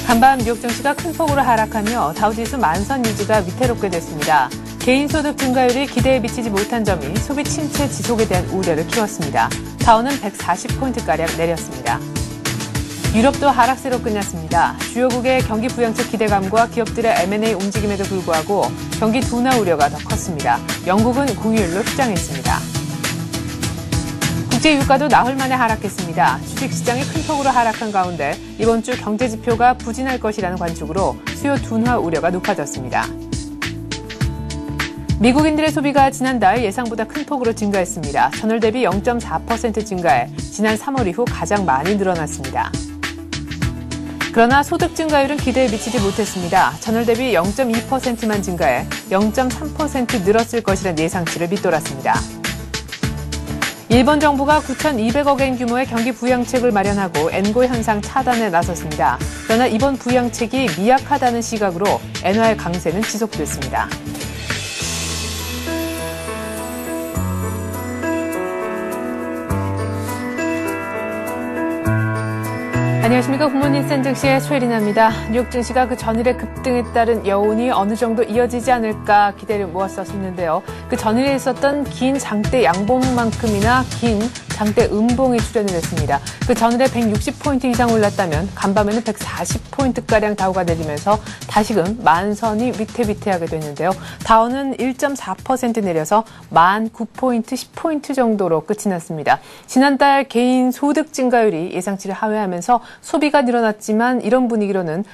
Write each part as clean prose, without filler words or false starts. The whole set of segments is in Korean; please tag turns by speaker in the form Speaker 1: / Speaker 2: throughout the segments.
Speaker 1: 간밤 뉴욕 증시가 큰 폭으로 하락하며 다우지수 만선 유지가 위태롭게 됐습니다. 개인 소득 증가율이 기대에 미치지 못한 점이 소비 침체 지속에 대한 우려를 키웠습니다. 다우는 140포인트가량 내렸습니다. 유럽도 하락세로 끝났습니다. 주요국의 경기 부양책 기대감과 기업들의 M&A 움직임에도 불구하고 경기 둔화 우려가 더 컸습니다. 영국은 공휴일로 휴장했습니다. 국제 유가도 나흘 만에 하락했습니다. 주식시장이 큰 폭으로 하락한 가운데 이번 주 경제 지표가 부진할 것이라는 관측으로 수요 둔화 우려가 높아졌습니다. 미국인들의 소비가 지난달 예상보다 큰 폭으로 증가했습니다. 전월 대비 0.4% 증가해 지난 3월 이후 가장 많이 늘어났습니다. 그러나 소득 증가율은 기대에 미치지 못했습니다. 전월 대비 0.2%만 증가해 0.3% 늘었을 것이라는 예상치를 밑돌았습니다. 일본 정부가 9,200억 엔 규모의 경기 부양책을 마련하고 엔고 현상 차단에 나섰습니다. 그러나 이번 부양책이 미약하다는 시각으로 엔화의 강세는 지속됐습니다. 안녕하십니까. 굿모닝 센증시의 최리나입니다. 뉴욕 증시가 그 전일의 급등에 따른 여운이 어느 정도 이어지지 않을까 기대를 모았었는데요. 그 전일에 있었던 긴 장대 양봉만큼이나 긴 장대 음봉이 출현을 했습니다. 그 전일에 160포인트 이상 올랐다면 간밤에는 140포인트가량 다우가 내리면서 다시금 만선이 위태위태하게 됐는데요. 다우는 1.4% 내려서 19,000포인트, 10포인트 정도로 끝이 났습니다. 지난달 개인 소득 증가율이 예상치를 하회하면서 소비가 늘어났지만 이런 분위기로는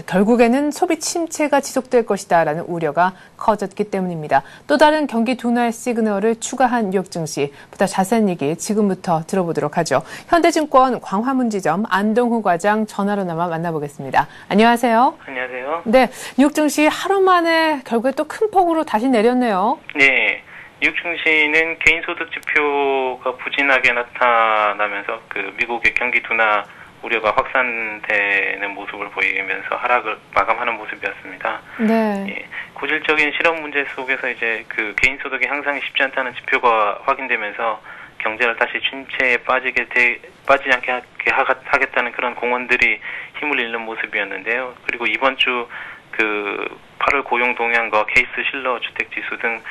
Speaker 1: 결국에는 소비 침체가 지속될 것이다라는 우려가 커졌기 때문입니다. 또 다른 경기 둔화의 시그널을 추가한 뉴욕 증시, 보다 자세한 얘기 지금부터 들어보도록 하죠. 현대증권 광화문지점 안동후 과장 전화로나마 만나보겠습니다. 안녕하세요.
Speaker 2: 안녕하세요.
Speaker 1: 네, 뉴욕 증시 하루 만에 결국에 또 큰 폭으로 다시 내렸네요.
Speaker 2: 네. 뉴욕 증시는 개인 소득 지표가 부진하게 나타나면서 그 미국의 경기 둔화 우려가 확산되는 모습을 보이면서 하락을 마감하는 모습이었습니다.
Speaker 1: 네.
Speaker 2: 예, 고질적인 실업 문제 속에서 이제 그 개인 소득의 향상이 쉽지 않다는 지표가 확인되면서 경제를 다시 침체에 빠지지 않게 하겠다는 그런 공언들이 힘을 잃는 모습이었는데요. 그리고 이번 주 그 8월 고용 동향과 케이스 실러 주택 지수 등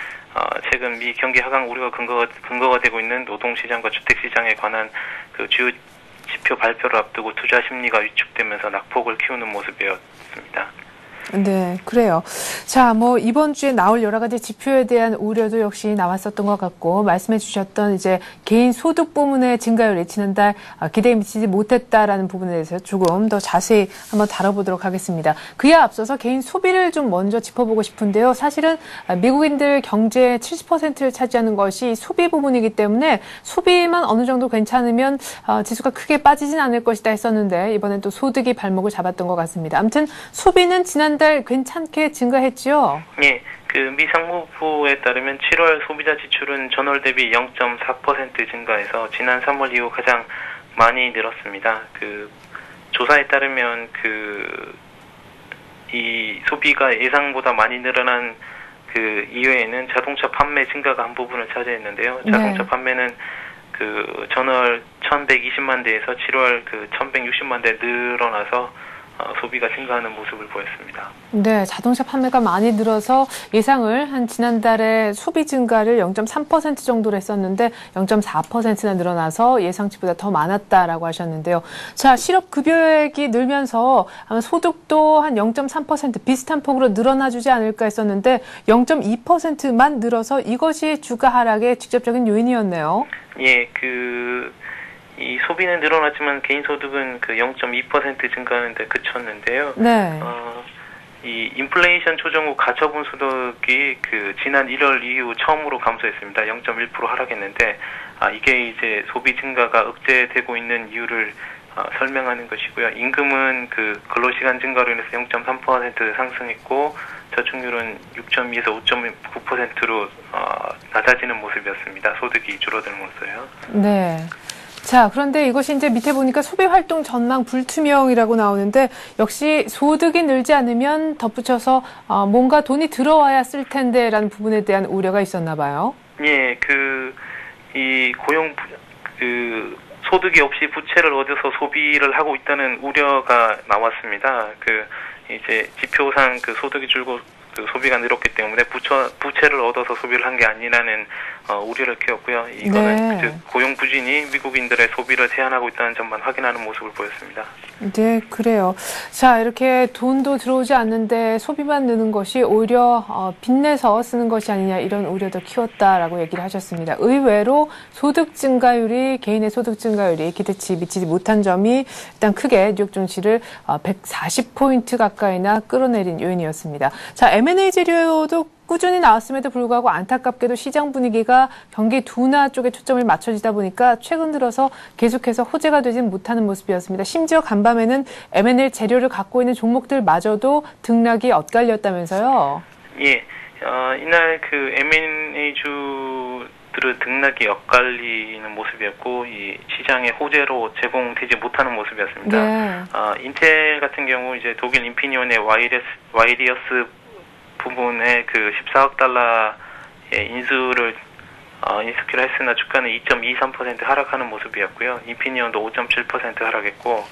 Speaker 2: 최근 미 경기 하강 우려가 근거가 되고 있는 노동 시장과 주택 시장에 관한 그 주요 지표 발표를 앞두고 투자 심리가 위축되면서 낙폭을 키우는 모습이었습니다.
Speaker 1: 네, 그래요. 자, 이번 주에 나올 여러 가지 지표에 대한 우려도 역시 나왔었던 것 같고, 말씀해 주셨던 이제 개인 소득 부문의 증가율이 지난달 기대에 미치지 못했다라는 부분에 대해서 조금 더 자세히 한번 다뤄보도록 하겠습니다. 그에 앞서서 개인 소비를 좀 먼저 짚어보고 싶은데요. 사실은 미국인들 경제의 70%를 차지하는 것이 소비 부분이기 때문에 소비만 어느 정도 괜찮으면 지수가 크게 빠지진 않을 것이다 했었는데, 이번엔 또 소득이 발목을 잡았던 것 같습니다. 아무튼 소비는 지난달 괜찮게 증가했죠?
Speaker 2: 예, 그 미 상무부에 따르면 7월 소비자 지출은 전월 대비 0.4% 증가해서 지난 3월 이후 가장 많이 늘었습니다. 그 조사에 따르면 이 소비가 예상보다 많이 늘어난 그 이외에는 자동차 판매 증가가 한 부분을 차지했는데요. 자동차 판매는 그 전월 1,120만 대에서 7월 그 1,160만 대 늘어나서 소비가 증가하는 모습을 보였습니다.
Speaker 1: 네, 자동차 판매가 많이 늘어서 예상을 한 지난달에 소비 증가를 0.3% 정도로 했었는데 0.4%나 늘어나서 예상치보다 더 많았다라고 하셨는데요. 자, 실업급여액이 늘면서 아마 소득도 한 0.3% 비슷한 폭으로 늘어나주지 않을까 했었는데 0.2%만 늘어서 이것이 주가 하락의 직접적인 요인이었네요. 예,
Speaker 2: 이 소비는 늘어났지만 개인 소득은 그 0.2% 증가하는데 그쳤는데요.
Speaker 1: 네.
Speaker 2: 이 인플레이션 조정 후 가처분 소득이 그 지난 1월 이후 처음으로 감소했습니다. 0.1% 하락했는데 이게 이제 소비 증가가 억제되고 있는 이유를 설명하는 것이고요. 임금은 그 근로시간 증가로 인해서 0.3% 상승했고 저축률은 6.2에서 5.9%로 낮아지는 모습이었습니다. 소득이 줄어들면서요.
Speaker 1: 네. 자, 그런데 이것이 이제 밑에 보니까 소비활동 전망 불투명이라고 나오는데 역시 소득이 늘지 않으면 덧붙여서 뭔가 돈이 들어와야 쓸 텐데라는 부분에 대한 우려가 있었나 봐요.
Speaker 2: 예, 이 고용 소득이 없이 부채를 얻어서 소비를 하고 있다는 우려가 나왔습니다. 이제 지표상 소득이 줄고 소비가 늘었기 때문에 부채를 얻어서 소비를 한 게 아니라는 우려를 키웠고요. 이거는
Speaker 1: 네.
Speaker 2: 고용 부진이 미국인들의 소비를 제한하고 있다는 점만 확인하는 모습을 보였습니다.
Speaker 1: 네, 그래요. 자, 이렇게 돈도 들어오지 않는데 소비만 느는 것이 오히려 빚내서 쓰는 것이 아니냐 이런 우려도 키웠다라고 얘기를 하셨습니다. 의외로 개인의 소득 증가율이 기대치 미치지 못한 점이 일단 크게 뉴욕 증시를 140포인트 가까이나 끌어내린 요인이었습니다. 자, M&A 재료도 꾸준히 나왔음에도 불구하고 안타깝게도 시장 분위기가 경기 둔화 쪽에 초점을 맞춰지다 보니까 최근 들어서 계속해서 호재가 되진 못하는 모습이었습니다. 심지어 간밤에는 M&A 재료를 갖고 있는 종목들마저도 등락이 엇갈렸다면서요?
Speaker 2: 예, 이날 M&A 주들의 등락이 엇갈리는 모습이었고 이 시장의 호재로 제공되지 못하는 모습이었습니다.
Speaker 1: 네.
Speaker 2: 인텔 같은 경우 이제 독일 인피니온의 와이리어스 부분에 14억 달러의 인수키를 했으나 주가는 2.23% 하락하는 모습이었고요. 인피니온도 5.7% 하락했고,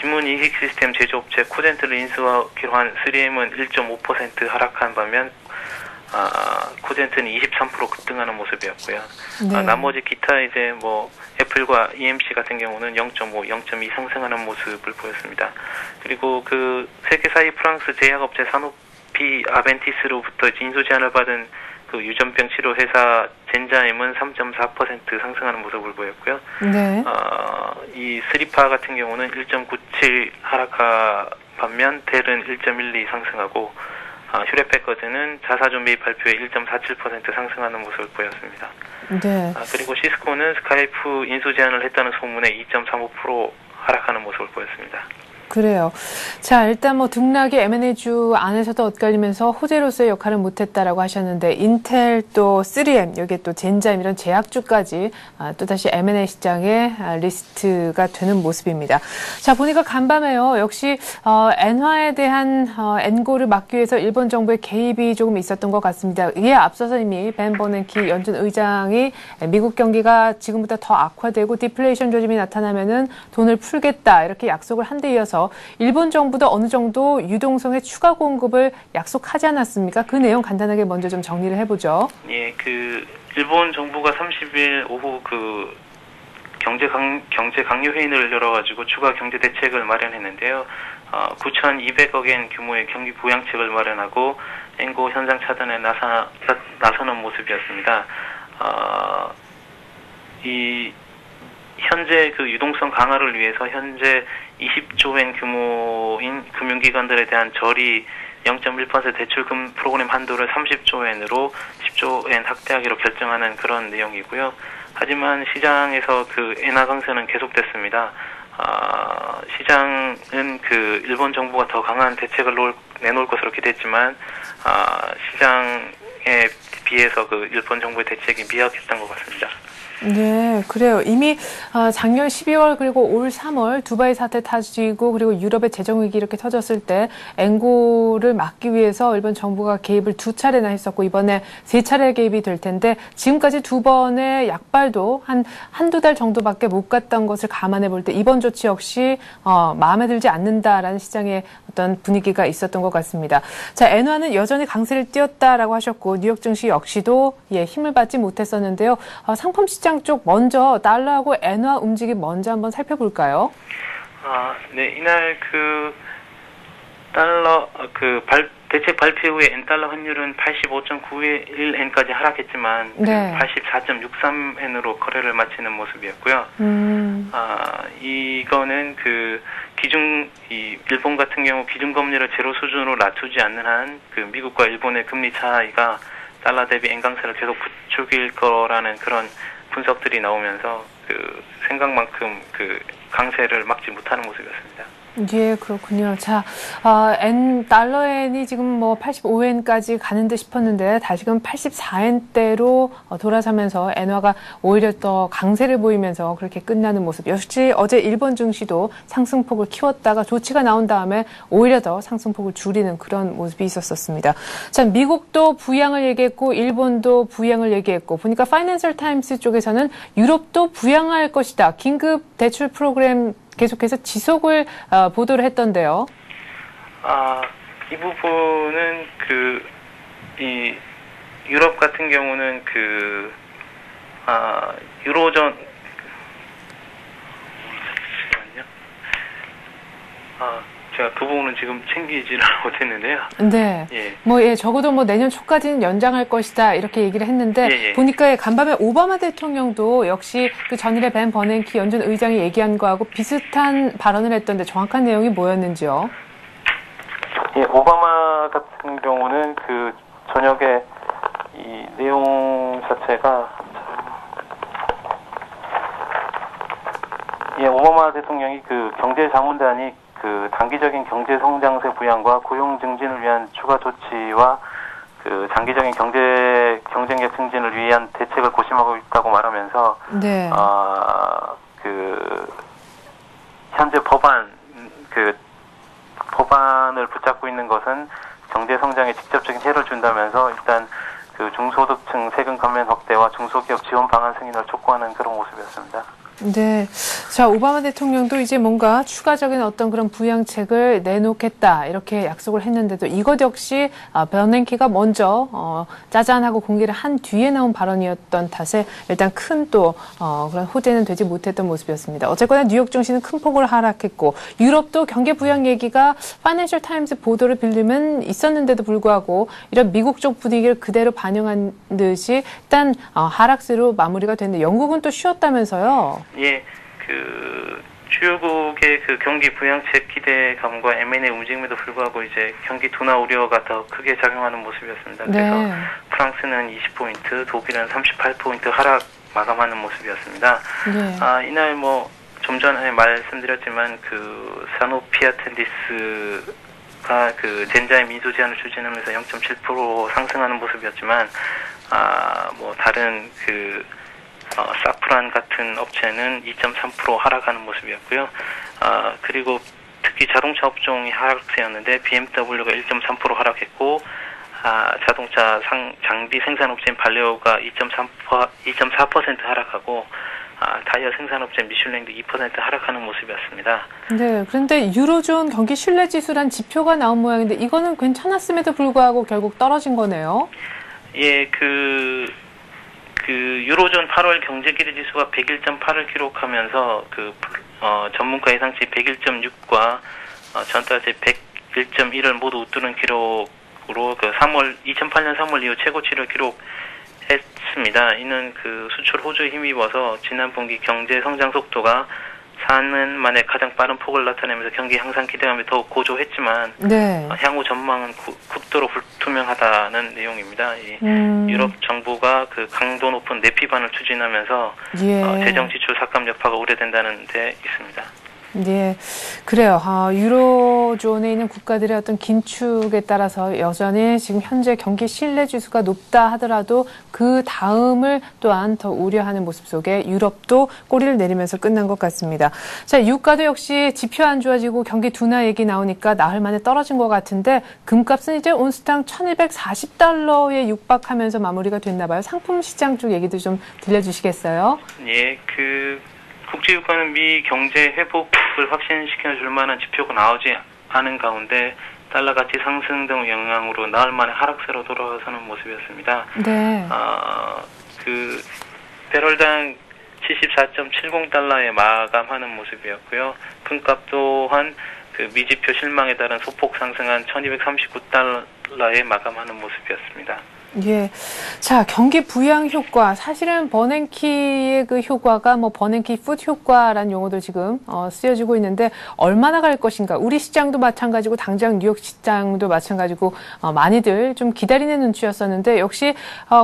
Speaker 2: 지문 인식 시스템 제조업체 코젠트를 인수하기로 한 3M은 1.5% 하락한 반면, 코젠트는 23% 급등하는 모습이었고요.
Speaker 1: 네.
Speaker 2: 나머지 기타 이제 애플과 EMC 같은 경우는 0.5, 0.2 상승하는 모습을 보였습니다. 그리고 세계사의 프랑스 제약업체 사노피 아벤티스로부터 인수 제안을 받은 유전병 치료 회사 젠자임은 3.4% 상승하는 모습을 보였고요.
Speaker 1: 네.
Speaker 2: 이 스리파 같은 경우는 1.97 하락한 반면 델은 1.12 상승하고 휴레패커즈는 자사주 매입 발표에 1.47% 상승하는 모습을 보였습니다.
Speaker 1: 네.
Speaker 2: 그리고 시스코는 스카이프 인수 제안을 했다는 소문에 2.35% 하락하는 모습을 보였습니다.
Speaker 1: 그래요. 자, 일단 등락이 M&A주 안에서도 엇갈리면서 호재로서의 역할을 못했다라고 하셨는데, 인텔 또 3M, 여기에 또 젠자임 이런 제약주까지 또다시 M&A 시장에 리스트가 되는 모습입니다. 자, 보니까 간밤에요. 역시 엔화에 대한 엔고를 막기 위해서 일본 정부의 개입이 조금 있었던 것 같습니다. 이에 앞서서 이미 벤 버냉키 연준 의장이 미국 경기가 지금보다 더 악화되고 디플레이션 조짐이 나타나면은 돈을 풀겠다 이렇게 약속을 한 데 이어서 일본 정부도 어느 정도 유동성의 추가 공급을 약속하지 않았습니까? 그 내용 간단하게 먼저 좀 정리를 해보죠.
Speaker 2: 예, 일본 정부가 30일 오후 경제 강요 회의를 열어가지고 추가 경제 대책을 마련했는데요. 9,200억 엔 규모의 경기 부양책을 마련하고 엔고 현상 차단에 나서는 모습이었습니다. 현재 유동성 강화를 위해서 현재 20조 엔 규모인 금융기관들에 대한 저리 0.1% 대출금 프로그램 한도를 30조 엔으로 10조 엔 확대하기로 결정하는 그런 내용이고요. 하지만 시장에서 엔화 강세는 계속됐습니다. 시장은 일본 정부가 더 강한 대책을 내놓을 것으로 기대했지만 시장에 비해서 일본 정부의 대책이 미약했던 것 같습니다.
Speaker 1: 네, 그래요. 이미 작년 12월 그리고 올 3월 두바이 사태 터지고 그리고 유럽의 재정 위기 이렇게 터졌을 때 엔고를 막기 위해서 일본 정부가 개입을 2차례나 했었고 이번에 3차례 개입이 될 텐데 지금까지 2번의 약발도 한두 달 정도밖에 못 갔던 것을 감안해 볼 때 이번 조치 역시 마음에 들지 않는다라는 시장의 어떤 분위기가 있었던 것 같습니다. 자, 엔화는 여전히 강세를 띄었다라고 하셨고 뉴욕 증시 역시도 힘을 받지 못했었는데요. 상품 시장 쪽 먼저 달러하고 엔화 움직임 먼저 한번 살펴볼까요?
Speaker 2: 네, 이날 달러 대책 발표 후에 엔달러 환율은 85.91엔까지 하락했지만
Speaker 1: 네.
Speaker 2: 84.63엔으로 거래를 마치는 모습이었고요. 이거는 일본 같은 경우 기준금리를 제로 수준으로 낮추지 않는 한 미국과 일본의 금리 차이가 달러 대비 엔 강세를 계속 부추길 거라는 그런 분석들이 나오면서 생각만큼 강세를 막지 못하는 모습이었습니다.
Speaker 1: 예, 그렇군요. 자, 달러엔이 지금 뭐 85엔까지 가는 듯 싶었는데 다시금 84엔대로 돌아서면서 엔화가 오히려 더 강세를 보이면서 그렇게 끝나는 모습. 역시 어제 일본 증시도 상승폭을 키웠다가 조치가 나온 다음에 오히려 더 상승폭을 줄이는 그런 모습이 있었습니다. 자, 미국도 부양을 얘기했고 일본도 부양을 얘기했고 보니까 파이낸셜 타임스 쪽에서는 유럽도 부양할 것이다. 긴급 대출 프로그램 계속해서 지속을 보도를 했던데요.
Speaker 2: 이 부분은 이 유럽 같은 경우는 유로존 제가 그 부분은 지금 챙기지를 못했는데요.
Speaker 1: 네. 예. 적어도 내년 초까지는 연장할 것이다 이렇게 얘기를 했는데 보니까 간밤에 오바마 대통령도 역시 그 전일에 벤 버냉키 연준 의장이 얘기한 거하고 비슷한 발언을 했던데 정확한 내용이 뭐였는지요?
Speaker 2: 예, 오바마 같은 경우는 저녁에 이 내용 자체가 오바마 대통령이 경제자문단이 단기적인 경제 성장세 부양과 고용 증진을 위한 추가 조치와 장기적인 경제 경쟁력 증진을 위한 대책을 고심하고 있다고 말하면서
Speaker 1: 네.
Speaker 2: 현재 법안을 붙잡고 있는 것은 경제 성장에 직접적인 해를 준다면서 일단 중소득층 세금 감면 확대와 중소기업 지원 방안 승인을 촉구하는 그런 모습이었습니다.
Speaker 1: 네. 자, 오바마 대통령도 이제 뭔가 추가적인 어떤 그런 부양책을 내놓겠다, 이렇게 약속을 했는데도 이것 역시 버냉키가 먼저, 짜잔하고 공개를 한 뒤에 나온 발언이었던 탓에 일단 큰 그런 호재는 되지 못했던 모습이었습니다. 어쨌거나 뉴욕 증시는 큰 폭으로 하락했고, 유럽도 경기 부양 얘기가 파이낸셜 타임스 보도를 빌리면 있었는데도 불구하고, 이런 미국 쪽 분위기를 그대로 반영한 듯이 일단, 하락세로 마무리가 됐는데, 영국은 또 쉬었다면서요?
Speaker 2: 예, 주요국의 경기 부양책 기대감과 M&A 움직임에도 불구하고 이제 경기 둔화 우려가 더 크게 작용하는 모습이었습니다. 그래서
Speaker 1: 네.
Speaker 2: 프랑스는 20포인트, 독일은 38포인트 하락 마감하는 모습이었습니다.
Speaker 1: 네.
Speaker 2: 이날 좀 전에 말씀드렸지만 사노피아텐디스가 젠자의 민소 제한을 추진하면서 0.7% 상승하는 모습이었지만 다른 사프란 같은 업체는 2.3% 하락하는 모습이었고요. 그리고 특히 자동차 업종이 하락세였는데 BMW가 1.3% 하락했고, 자동차 장비 생산업체인 발레오가 2.4% 하락하고, 타이어 생산업체 미슐랭도 2% 하락하는 모습이었습니다.
Speaker 1: 네, 그런데 유로존 경기 신뢰지수란 지표가 나온 모양인데 이거는 괜찮았음에도 불구하고 결국 떨어진 거네요.
Speaker 2: 예, 유로존 8월 경제기대지수가 101.8을 기록하면서 전문가 예상치 101.6과 전달 때 101.1을 모두 웃도는 기록으로 2008년 3월 이후 최고치를 기록했습니다. 이는 수출 호주에 힘입어서 지난 분기 경제 성장 속도가 4년 만에 가장 빠른 폭을 나타내면서 경기 향상 기대감이 더욱 고조했지만
Speaker 1: 네.
Speaker 2: 향후 전망은 극도로 불투명하다는 내용입니다. 유럽 정부가 강도 높은 내피반을 추진하면서 재정 지출 삭감 여파가 우려된다는 데 있습니다.
Speaker 1: 네, 그래요. 유로존에 있는 국가들의 어떤 긴축에 따라서 여전히 지금 현재 경기 신뢰 지수가 높다 하더라도 그 다음을 또한 더 우려하는 모습 속에 유럽도 꼬리를 내리면서 끝난 것 같습니다. 자, 유가도 역시 지표 안 좋아지고 경기 둔화 얘기 나오니까 나흘 만에 떨어진 것 같은데 금값은 이제 온스당 1,140달러에 육박하면서 마무리가 됐나 봐요. 상품 시장 쪽 얘기도 좀 들려주시겠어요?
Speaker 2: 예, 국제유가는 미 경제 회복을 확신시켜줄 만한 지표가 나오지 않은 가운데 달러 가치 상승 등 영향으로 나흘 만에 하락세로 돌아서는 모습이었습니다.
Speaker 1: 네.
Speaker 2: 배럴당 74.70달러에 마감하는 모습이었고요. 금값 또한 미지표 실망에 따른 소폭 상승한 1239달러에 마감하는 모습이었습니다.
Speaker 1: 예. 자, 경기 부양 효과. 사실은 버냉키의 그 효과가 뭐 버냉키 푸드 효과라는 용어도 지금 쓰여지고 있는데 얼마나 갈 것인가. 우리 시장도 마찬가지고 당장 뉴욕 시장도 마찬가지고 많이들 좀 기다리는 눈치였었는데 역시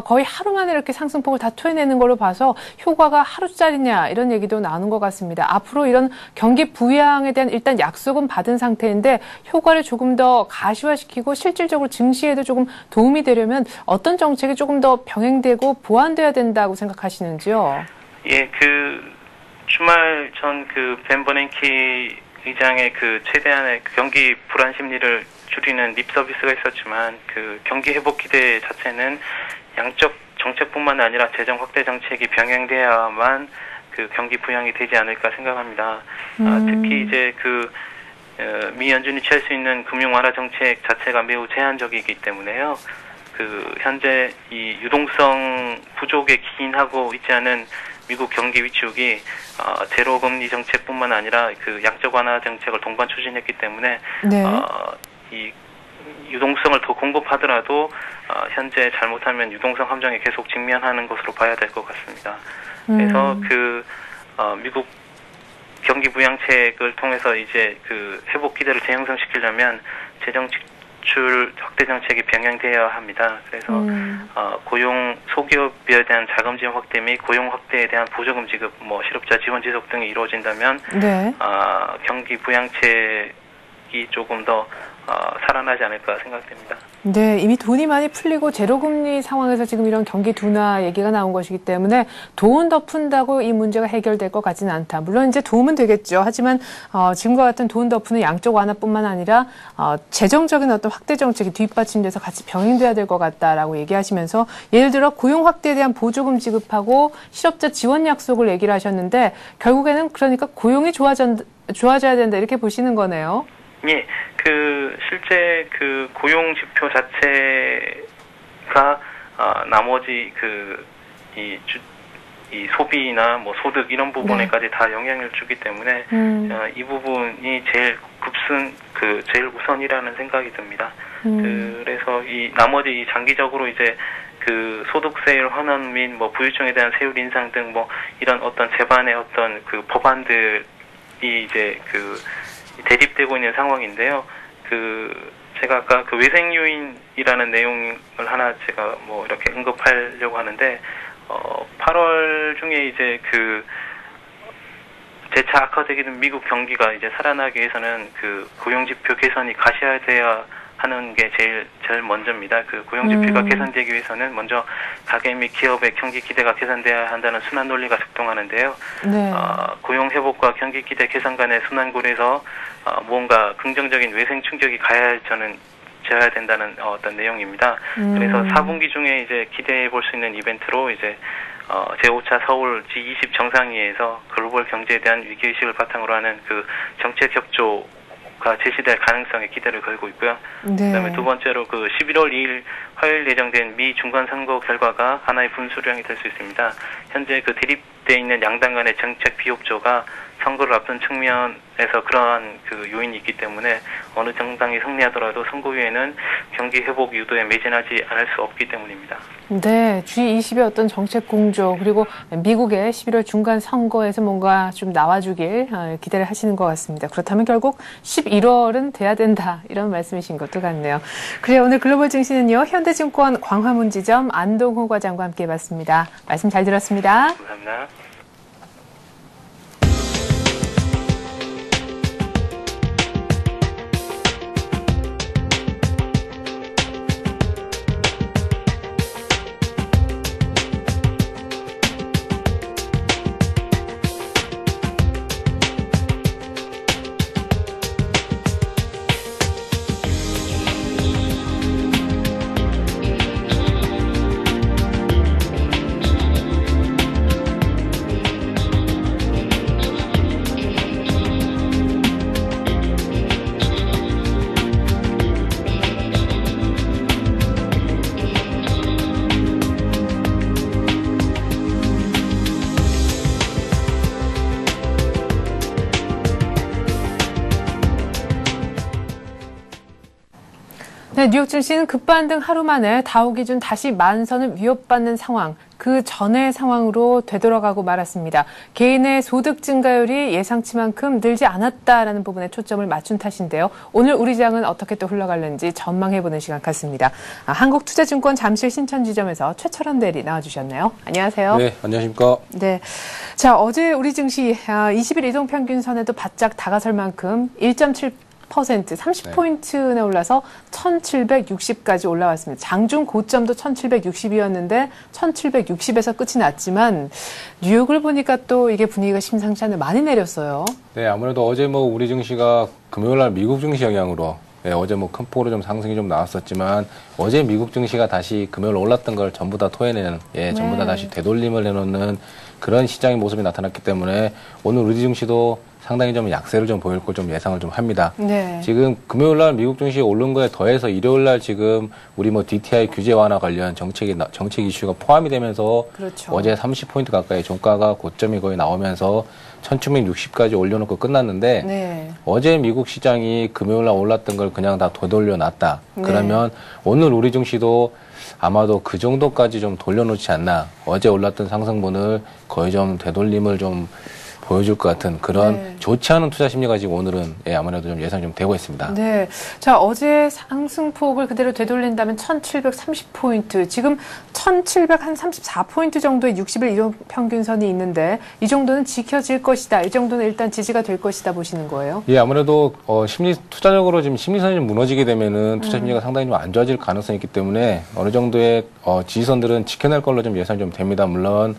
Speaker 1: 거의 하루 만에 이렇게 상승폭을 다 토해내는 걸로 봐서 효과가 하루짜리냐 이런 얘기도 나오는 것 같습니다. 앞으로 이런 경기 부양에 대한 일단 약속은 받은 상태인데 효과를 조금 더 가시화시키고 실질적으로 증시에도 조금 도움이 되려면 어떤 정책이 조금 더 병행되고 보완돼야 된다고 생각하시는지요?
Speaker 2: 예, 주말 전 벤 버냉키 의장의 최대한의 경기 불안 심리를 줄이는 립 서비스가 있었지만 경기 회복 기대 자체는 양적 정책뿐만 아니라 재정 확대 정책이 병행돼야만 경기 부양이 되지 않을까 생각합니다. 특히 이제 미 연준이 취할 수 있는 금융 완화 정책 자체가 매우 제한적이기 때문에요. 현재 이 유동성 부족에 기인하고 있지 않은 미국 경기 위축이 제로 금리 정책뿐만 아니라 양적 완화 정책을 동반 추진했기 때문에
Speaker 1: 네.
Speaker 2: 이 유동성을 더 공급하더라도 현재 잘못하면 유동성 함정에 계속 직면하는 것으로 봐야 될 것 같습니다. 그래서 미국 경기 부양책을 통해서 이제 회복 기대를 재형성시키려면 재정 지출 확대 정책이 병행되어야 합니다. 그래서 고용 소기업에 대한 자금 지원 확대 및 고용 확대에 대한 보조금 지급, 실업자 지원 지속 등이 이루어진다면
Speaker 1: 네.
Speaker 2: 경기 부양책이 조금 더 살아나지 않을까 생각됩니다.
Speaker 1: 네, 이미 돈이 많이 풀리고 제로금리 상황에서 지금 이런 경기 둔화 얘기가 나온 것이기 때문에 돈 더 푼다고 이 문제가 해결될 것 같지는 않다. 물론 이제 도움은 되겠죠. 하지만 지금과 같은 돈 더 푸는 양적 완화뿐만 아니라 재정적인 어떤 확대 정책이 뒷받침돼서 같이 병행돼야 될 것 같다라고 얘기하시면서 예를 들어 고용 확대에 대한 보조금 지급하고 실업자 지원 약속을 얘기를 하셨는데 결국에는 그러니까 고용이 좋아져야 된다 이렇게 보시는 거네요.
Speaker 2: 예, 실제 고용 지표 자체가 나머지 이 소비나 소득 이런 부분에까지 네. 다 영향을 주기 때문에 이 부분이 제일 제일 우선이라는 생각이 듭니다. 그래서 이 나머지 장기적으로 이제 소득세율 환원 및 부유층에 대한 세율 인상 등 이런 어떤 제반의 어떤 법안들이 이제 대립되고 있는 상황인데요. 제가 아까 외생 요인이라는 내용을 하나 제가 이렇게 언급하려고 하는데, 8월 중에 이제 재차 악화되기는 미국 경기가 이제 살아나기 위해서는 고용지표 개선이 가시화돼야 하는 게 제일 먼저입니다. 고용지표가 개선되기 위해서는 먼저 가계 및 기업의 경기 기대가 개선돼야 한다는 순환 논리가 작동하는데요. 네. 고용 회복과 경기 기대 개선 간의 순환고리에서 무언가 긍정적인 외생 충격이 가해져야 된다는 어떤 내용입니다. 그래서 4분기 중에 이제 기대해 볼 수 있는 이벤트로 이제 제5차 서울 G20 정상회의에서 글로벌 경제에 대한 위기의식을 바탕으로 하는 정책 협조가 제시될 가능성에 기대를 걸고 있고요. 네. 그다음에 두 번째로 11월 2일 화요일 예정된 미 중간선거 결과가 하나의 분수령이 될 수 있습니다. 현재 대립돼 있는 양당 간의 정책 비협조가 선거를 앞둔 측면에서 그러한 요인이 있기 때문에 어느 정당이 승리하더라도 선거 후에는 경기 회복 유도에 매진하지 않을 수 없기 때문입니다. 네,
Speaker 1: G20의 어떤 정책 공조 그리고 미국의 11월 중간 선거에서 뭔가 좀 나와주길 기대를 하시는 것 같습니다. 그렇다면 결국 11월은 돼야 된다 이런 말씀이신 것도 같네요. 그래 오늘 글로벌 증시는요 현대증권 광화문지점 안동호 과장과 함께해봤습니다. 말씀 잘 들었습니다.
Speaker 2: 감사합니다.
Speaker 1: 네, 뉴욕 증시는 급반등 하루 만에 다우 기준 다시 만선을 위협받는 상황, 그 전의 상황으로 되돌아가고 말았습니다. 개인의 소득 증가율이 예상치만큼 늘지 않았다라는 부분에 초점을 맞춘 탓인데요. 오늘 우리 장은 어떻게 또 흘러갈는지 전망해보는 시간 같습니다. 한국투자증권 잠실 신천지점에서 최철원 대리 나와주셨네요. 안녕하세요.
Speaker 3: 네, 안녕하십니까.
Speaker 1: 네. 자, 어제 우리 증시 20일 이동평균선에도 바짝 다가설 만큼 30포인트 올라서 1760까지 올라왔습니다. 장중 고점도 1760이었는데 1760에서 끝이 났지만 뉴욕을 보니까 또 이게 분위기가 심상치 않네. 많이 내렸어요.
Speaker 3: 네, 아무래도 어제 우리 증시가 금요일 날 미국 증시 영향으로 어제 큰 폭으로 좀 상승이 좀 나왔었지만 어제 미국 증시가 다시 금요일 올랐던 걸 전부 다 토해내는 전부 다 다시 되돌림을 해놓는 그런 시장의 모습이 나타났기 때문에 오늘 우리 증시도 상당히 좀 약세를 좀 보일 걸 좀 예상을 좀 합니다. 네. 지금 금요일 날 미국 증시 오른 거에 더해서 일요일 날 지금 우리 DTI 규제 완화 관련 정책 이슈가 포함이 되면서 그렇죠. 어제 30포인트 가까이 종가가 고점이 거의 나오면서 1760까지 올려놓고 끝났는데 네. 어제 미국 시장이 금요일 날 올랐던 걸 그냥 다 되돌려 놨다. 네. 그러면 오늘 우리 증시도 아마도 그 정도까지 좀 돌려놓지 않나. 어제 올랐던 상승분을 거의 좀 되돌림을 좀 보여줄 것 같은 그런 좋지 않은 투자 심리가 지금 오늘은 아무래도 좀 예상이 좀 되고 있습니다.
Speaker 1: 네. 자, 어제 상승폭을 그대로 되돌린다면 1730포인트, 지금 1734포인트 정도의 60일 이동 평균선이 있는데 이 정도는 지켜질 것이다. 이 정도는 일단 지지가 될 것이다 보시는 거예요? 예,
Speaker 3: 아무래도 투자적으로 지금 심리선이 좀 무너지게 되면은 투자 심리가 상당히 좀 안 좋아질 가능성이 있기 때문에 어느 정도의 지지선들은 지켜낼 걸로 좀 예상이 좀 됩니다. 물론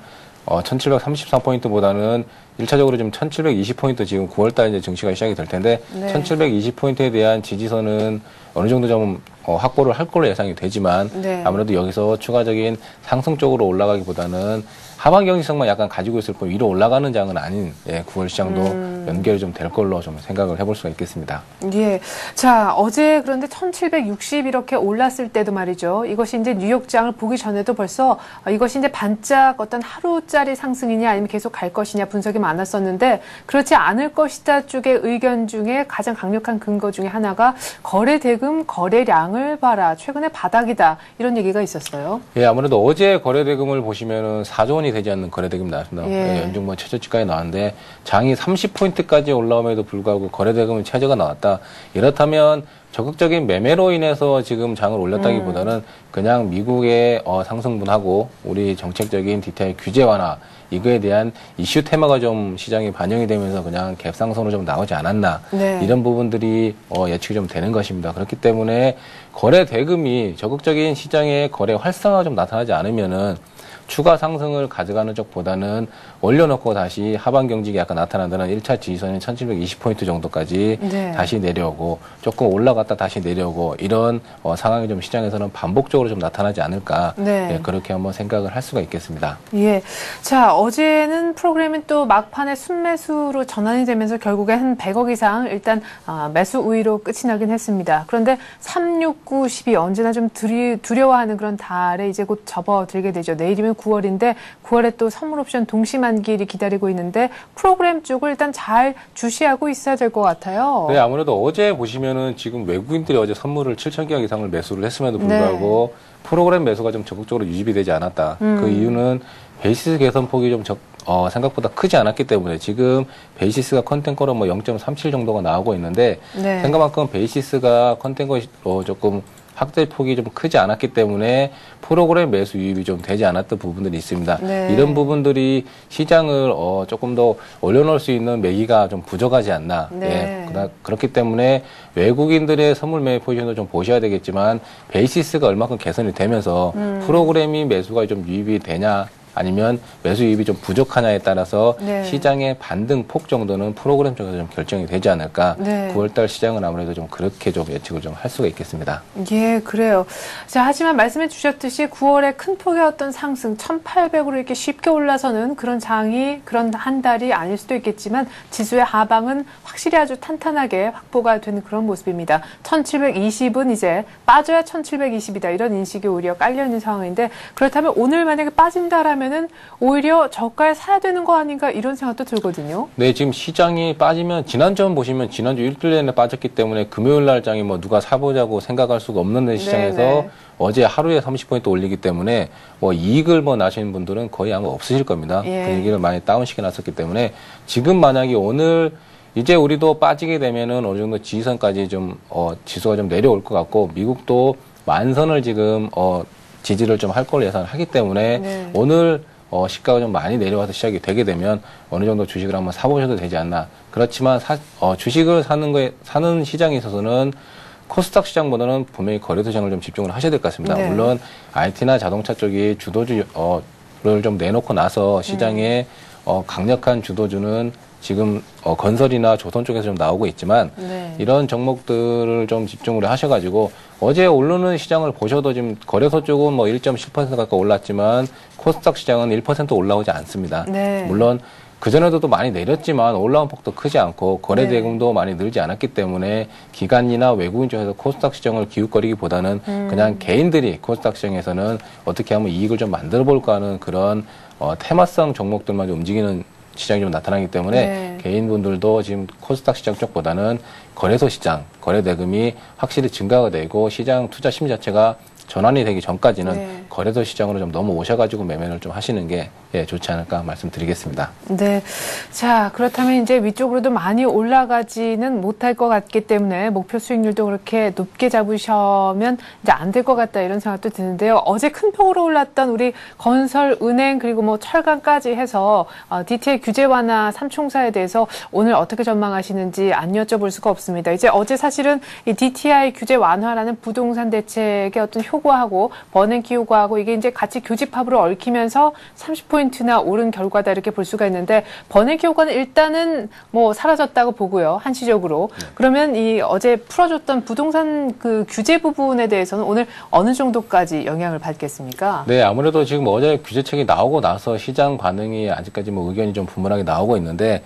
Speaker 3: 1734포인트보다는 1차적으로 지금 1720포인트 지금 9월달 이제 증시가 시작이 될 텐데 네. 1720포인트에 대한 지지선은 어느 정도 좀 확보를 할 걸로 예상이 되지만 네. 아무래도 여기서 추가적인 상승 쪽으로 올라가기보다는 하반 경직성만 약간 가지고 있을 뿐 위로 올라가는 장은 아닌 9월 시장도 연결이 좀 될 걸로 좀 생각을 해볼 수가 있겠습니다.
Speaker 1: 예. 자, 어제 그런데 1760 이렇게 올랐을 때도 말이죠. 이것이 이제 뉴욕장을 보기 전에도 벌써 이것이 이제 반짝 어떤 하루짜리 상승이냐 아니면 계속 갈 것이냐 분석이 많았었는데 그렇지 않을 것이다 쪽의 의견 중에 가장 강력한 근거 중에 하나가 거래 대금, 거래량을 봐라. 최근에 바닥이다. 이런 얘기가 있었어요.
Speaker 3: 예, 아무래도 어제 거래 대금을 보시면은 4조 원이 되지 않는 거래 대금이 나왔습니다. 예. 연중 최저치까지 나왔는데 장이 30포인트까지 올라옴에도 불구하고 거래 대금은 최저가 나왔다. 이렇다면 적극적인 매매로 인해서 지금 장을 올렸다기보다는 그냥 미국의 상승분하고 우리 정책적인 DTI 규제 완화 이거에 대한 이슈 테마가 좀 시장에 반영이 되면서 그냥 갭상선으로 좀 나오지 않았나 네. 이런 부분들이 예측이 좀 되는 것입니다. 그렇기 때문에 거래 대금이 적극적인 시장의 거래 활성화가 좀 나타나지 않으면은 추가 상승을 가져가는 쪽보다는 올려놓고 다시 하반 경직이 약간 나타나는 1차 지지선인 1720포인트 정도까지 네. 다시 내려오고 조금 올라갔다 다시 내려오고 이런 상황이 좀 시장에서는 반복적으로 좀 나타나지 않을까 네. 그렇게 한번 생각을 할 수가 있겠습니다.
Speaker 1: 예. 자, 어제는 프로그램이 또 막판에 순매수로 전환이 되면서 결국에 한 100억 이상 일단 매수 우위로 끝이 나긴 했습니다. 그런데 369, 12 언제나 좀 두려워하는 그런 달에 이제 곧 접어들게 되죠. 내일이면 9월인데 9월에 또 선물 옵션 동시만기일이 기다리고 있는데 프로그램 쪽을 일단 잘 주시하고 있어야 될 것 같아요.
Speaker 3: 네, 아무래도 어제 보시면은 지금 외국인들이 어제 선물을 7,000개억 이상을 매수를 했음에도 불구하고 네. 프로그램 매수가 좀 적극적으로 유입되지 않았다. 그 이유는 베이시스 개선폭이 좀 생각보다 크지 않았기 때문에 지금 베이시스가 컨텐거로 0.37 정도가 나오고 있는데 네. 생각만큼 베이시스가 컨텐거 조금 확대폭이 좀 크지 않았기 때문에 프로그램 매수 유입이 좀 되지 않았던 부분들이 있습니다. 네. 이런 부분들이 시장을 조금 더 올려놓을 수 있는 매기가 좀 부족하지 않나. 네. 그렇기 때문에 외국인들의 선물 매매 포지션도 좀 보셔야 되겠지만 베이시스가 얼마큼 개선이 되면서 프로그램이 매수가 좀 유입이 되냐 아니면 매수 유입이 좀 부족하냐에 따라서 네. 시장의 반등 폭 정도는 프로그램 쪽에서 좀 결정이 되지 않을까. 네. 9월달 시장은 아무래도 좀 그렇게 좀 예측을 좀 할 수가 있겠습니다.
Speaker 1: 예, 그래요. 자, 하지만 말씀해 주셨듯이 9월에 큰 폭의 어떤 상승, 1800으로 이렇게 쉽게 올라서는 그런 장이 그런 한 달이 아닐 수도 있겠지만 지수의 하방은 확실히 아주 탄탄하게 확보가 되는 그런 모습입니다. 1720은 이제 빠져야 1720이다. 이런 인식이 오히려 깔려있는 상황인데 그렇다면 오늘 만약에 빠진다라면 하면은 오히려 저가에 사야 되는 거 아닌가 이런 생각도 들거든요.
Speaker 3: 네, 지금 시장이 빠지면 지난주 보시면 지난주 일주일 내내 빠졌기 때문에 금요일 날장이 뭐 누가 사보자고 생각할 수가 없는 시장에서
Speaker 1: 네네.
Speaker 3: 어제 하루에 30포인트 올리기 때문에 뭐 이익을 뭐 나시는 분들은 거의 아마 없으실 겁니다.
Speaker 1: 예.
Speaker 3: 분위기를 많이 다운시켜 놨었기 때문에 지금 만약에 오늘 이제 우리도 빠지게 되면은 어느 정도 지지선까지 좀 지수가 좀 내려올 것 같고 미국도 만선을 지금 지지를 좀 할 걸로 예상하기 때문에
Speaker 1: 네.
Speaker 3: 오늘 시가가 좀 많이 내려와서 시작이 되게 되면 어느 정도 주식을 한번 사보셔도 되지 않나. 그렇지만 주식을 사는 시장에 있어서는 코스닥 시장보다는 분명히 거래소 시장을 좀 집중을 하셔야 될 것 같습니다.
Speaker 1: 네.
Speaker 3: 물론 IT나 자동차 쪽이 주도주를 좀 내놓고 나서 시장에 강력한 주도주는 지금 건설이나 조선 쪽에서 좀 나오고 있지만
Speaker 1: 네.
Speaker 3: 이런 종목들을 좀 집중을 하셔가지고 어제 오르는 시장을 보셔도 지금 거래소 쪽은 뭐 1.10% 가까이 올랐지만 코스닥 시장은 1% 올라오지 않습니다.
Speaker 1: 네.
Speaker 3: 물론 그전에도 많이 내렸지만 올라온 폭도 크지 않고 거래 대금도 많이 늘지 않았기 때문에 기관이나 외국인 쪽에서 코스닥 시장을 기웃거리기보다는 그냥 개인들이 코스닥 시장에서는 어떻게 하면 이익을 좀 만들어 볼까 하는 그런 테마성 종목들만 좀 움직이는 시장이 좀 나타나기 때문에
Speaker 1: 네.
Speaker 3: 개인분들도 지금 코스닥 시장 쪽보다는 거래소 시장, 거래 대금이 확실히 증가가 되고 시장 투자 심리 자체가 전환이 되기 전까지는
Speaker 1: 네.
Speaker 3: 거래소 시장으로 좀 넘어오셔가지고 매매를 좀 하시는 게 좋지 않을까 말씀드리겠습니다.
Speaker 1: 네. 자, 그렇다면 이제 위쪽으로도 많이 올라가지는 못할 것 같기 때문에 목표 수익률도 그렇게 높게 잡으시면 이제 안 될 것 같다 이런 생각도 드는데요. 어제 큰 폭으로 올랐던 우리 건설, 은행 그리고 뭐 철강까지 해서 DTI 규제 완화 삼총사에 대해서 오늘 어떻게 전망하시는지 안 여쭤볼 수가 없습니다. 이제 어제 사실은 이 DTI 규제 완화라는 부동산 대책의 어떤 효과하고 버냉키 효과하고 이게 이제 같이 교집합으로 얽히면서 30포인트나 오른 결과다 이렇게 볼 수가 있는데 버냉키 효과는 일단은 뭐 사라졌다고 보고요. 한시적으로. 그러면 이 어제 풀어줬던 부동산 그 규제 부분에 대해서는 오늘 어느 정도까지 영향을 받겠습니까?
Speaker 3: 네, 아무래도 지금 어제 규제책이 나오고 나서 시장 반응이 아직까지 뭐 의견이 좀 분분하게 나오고 있는데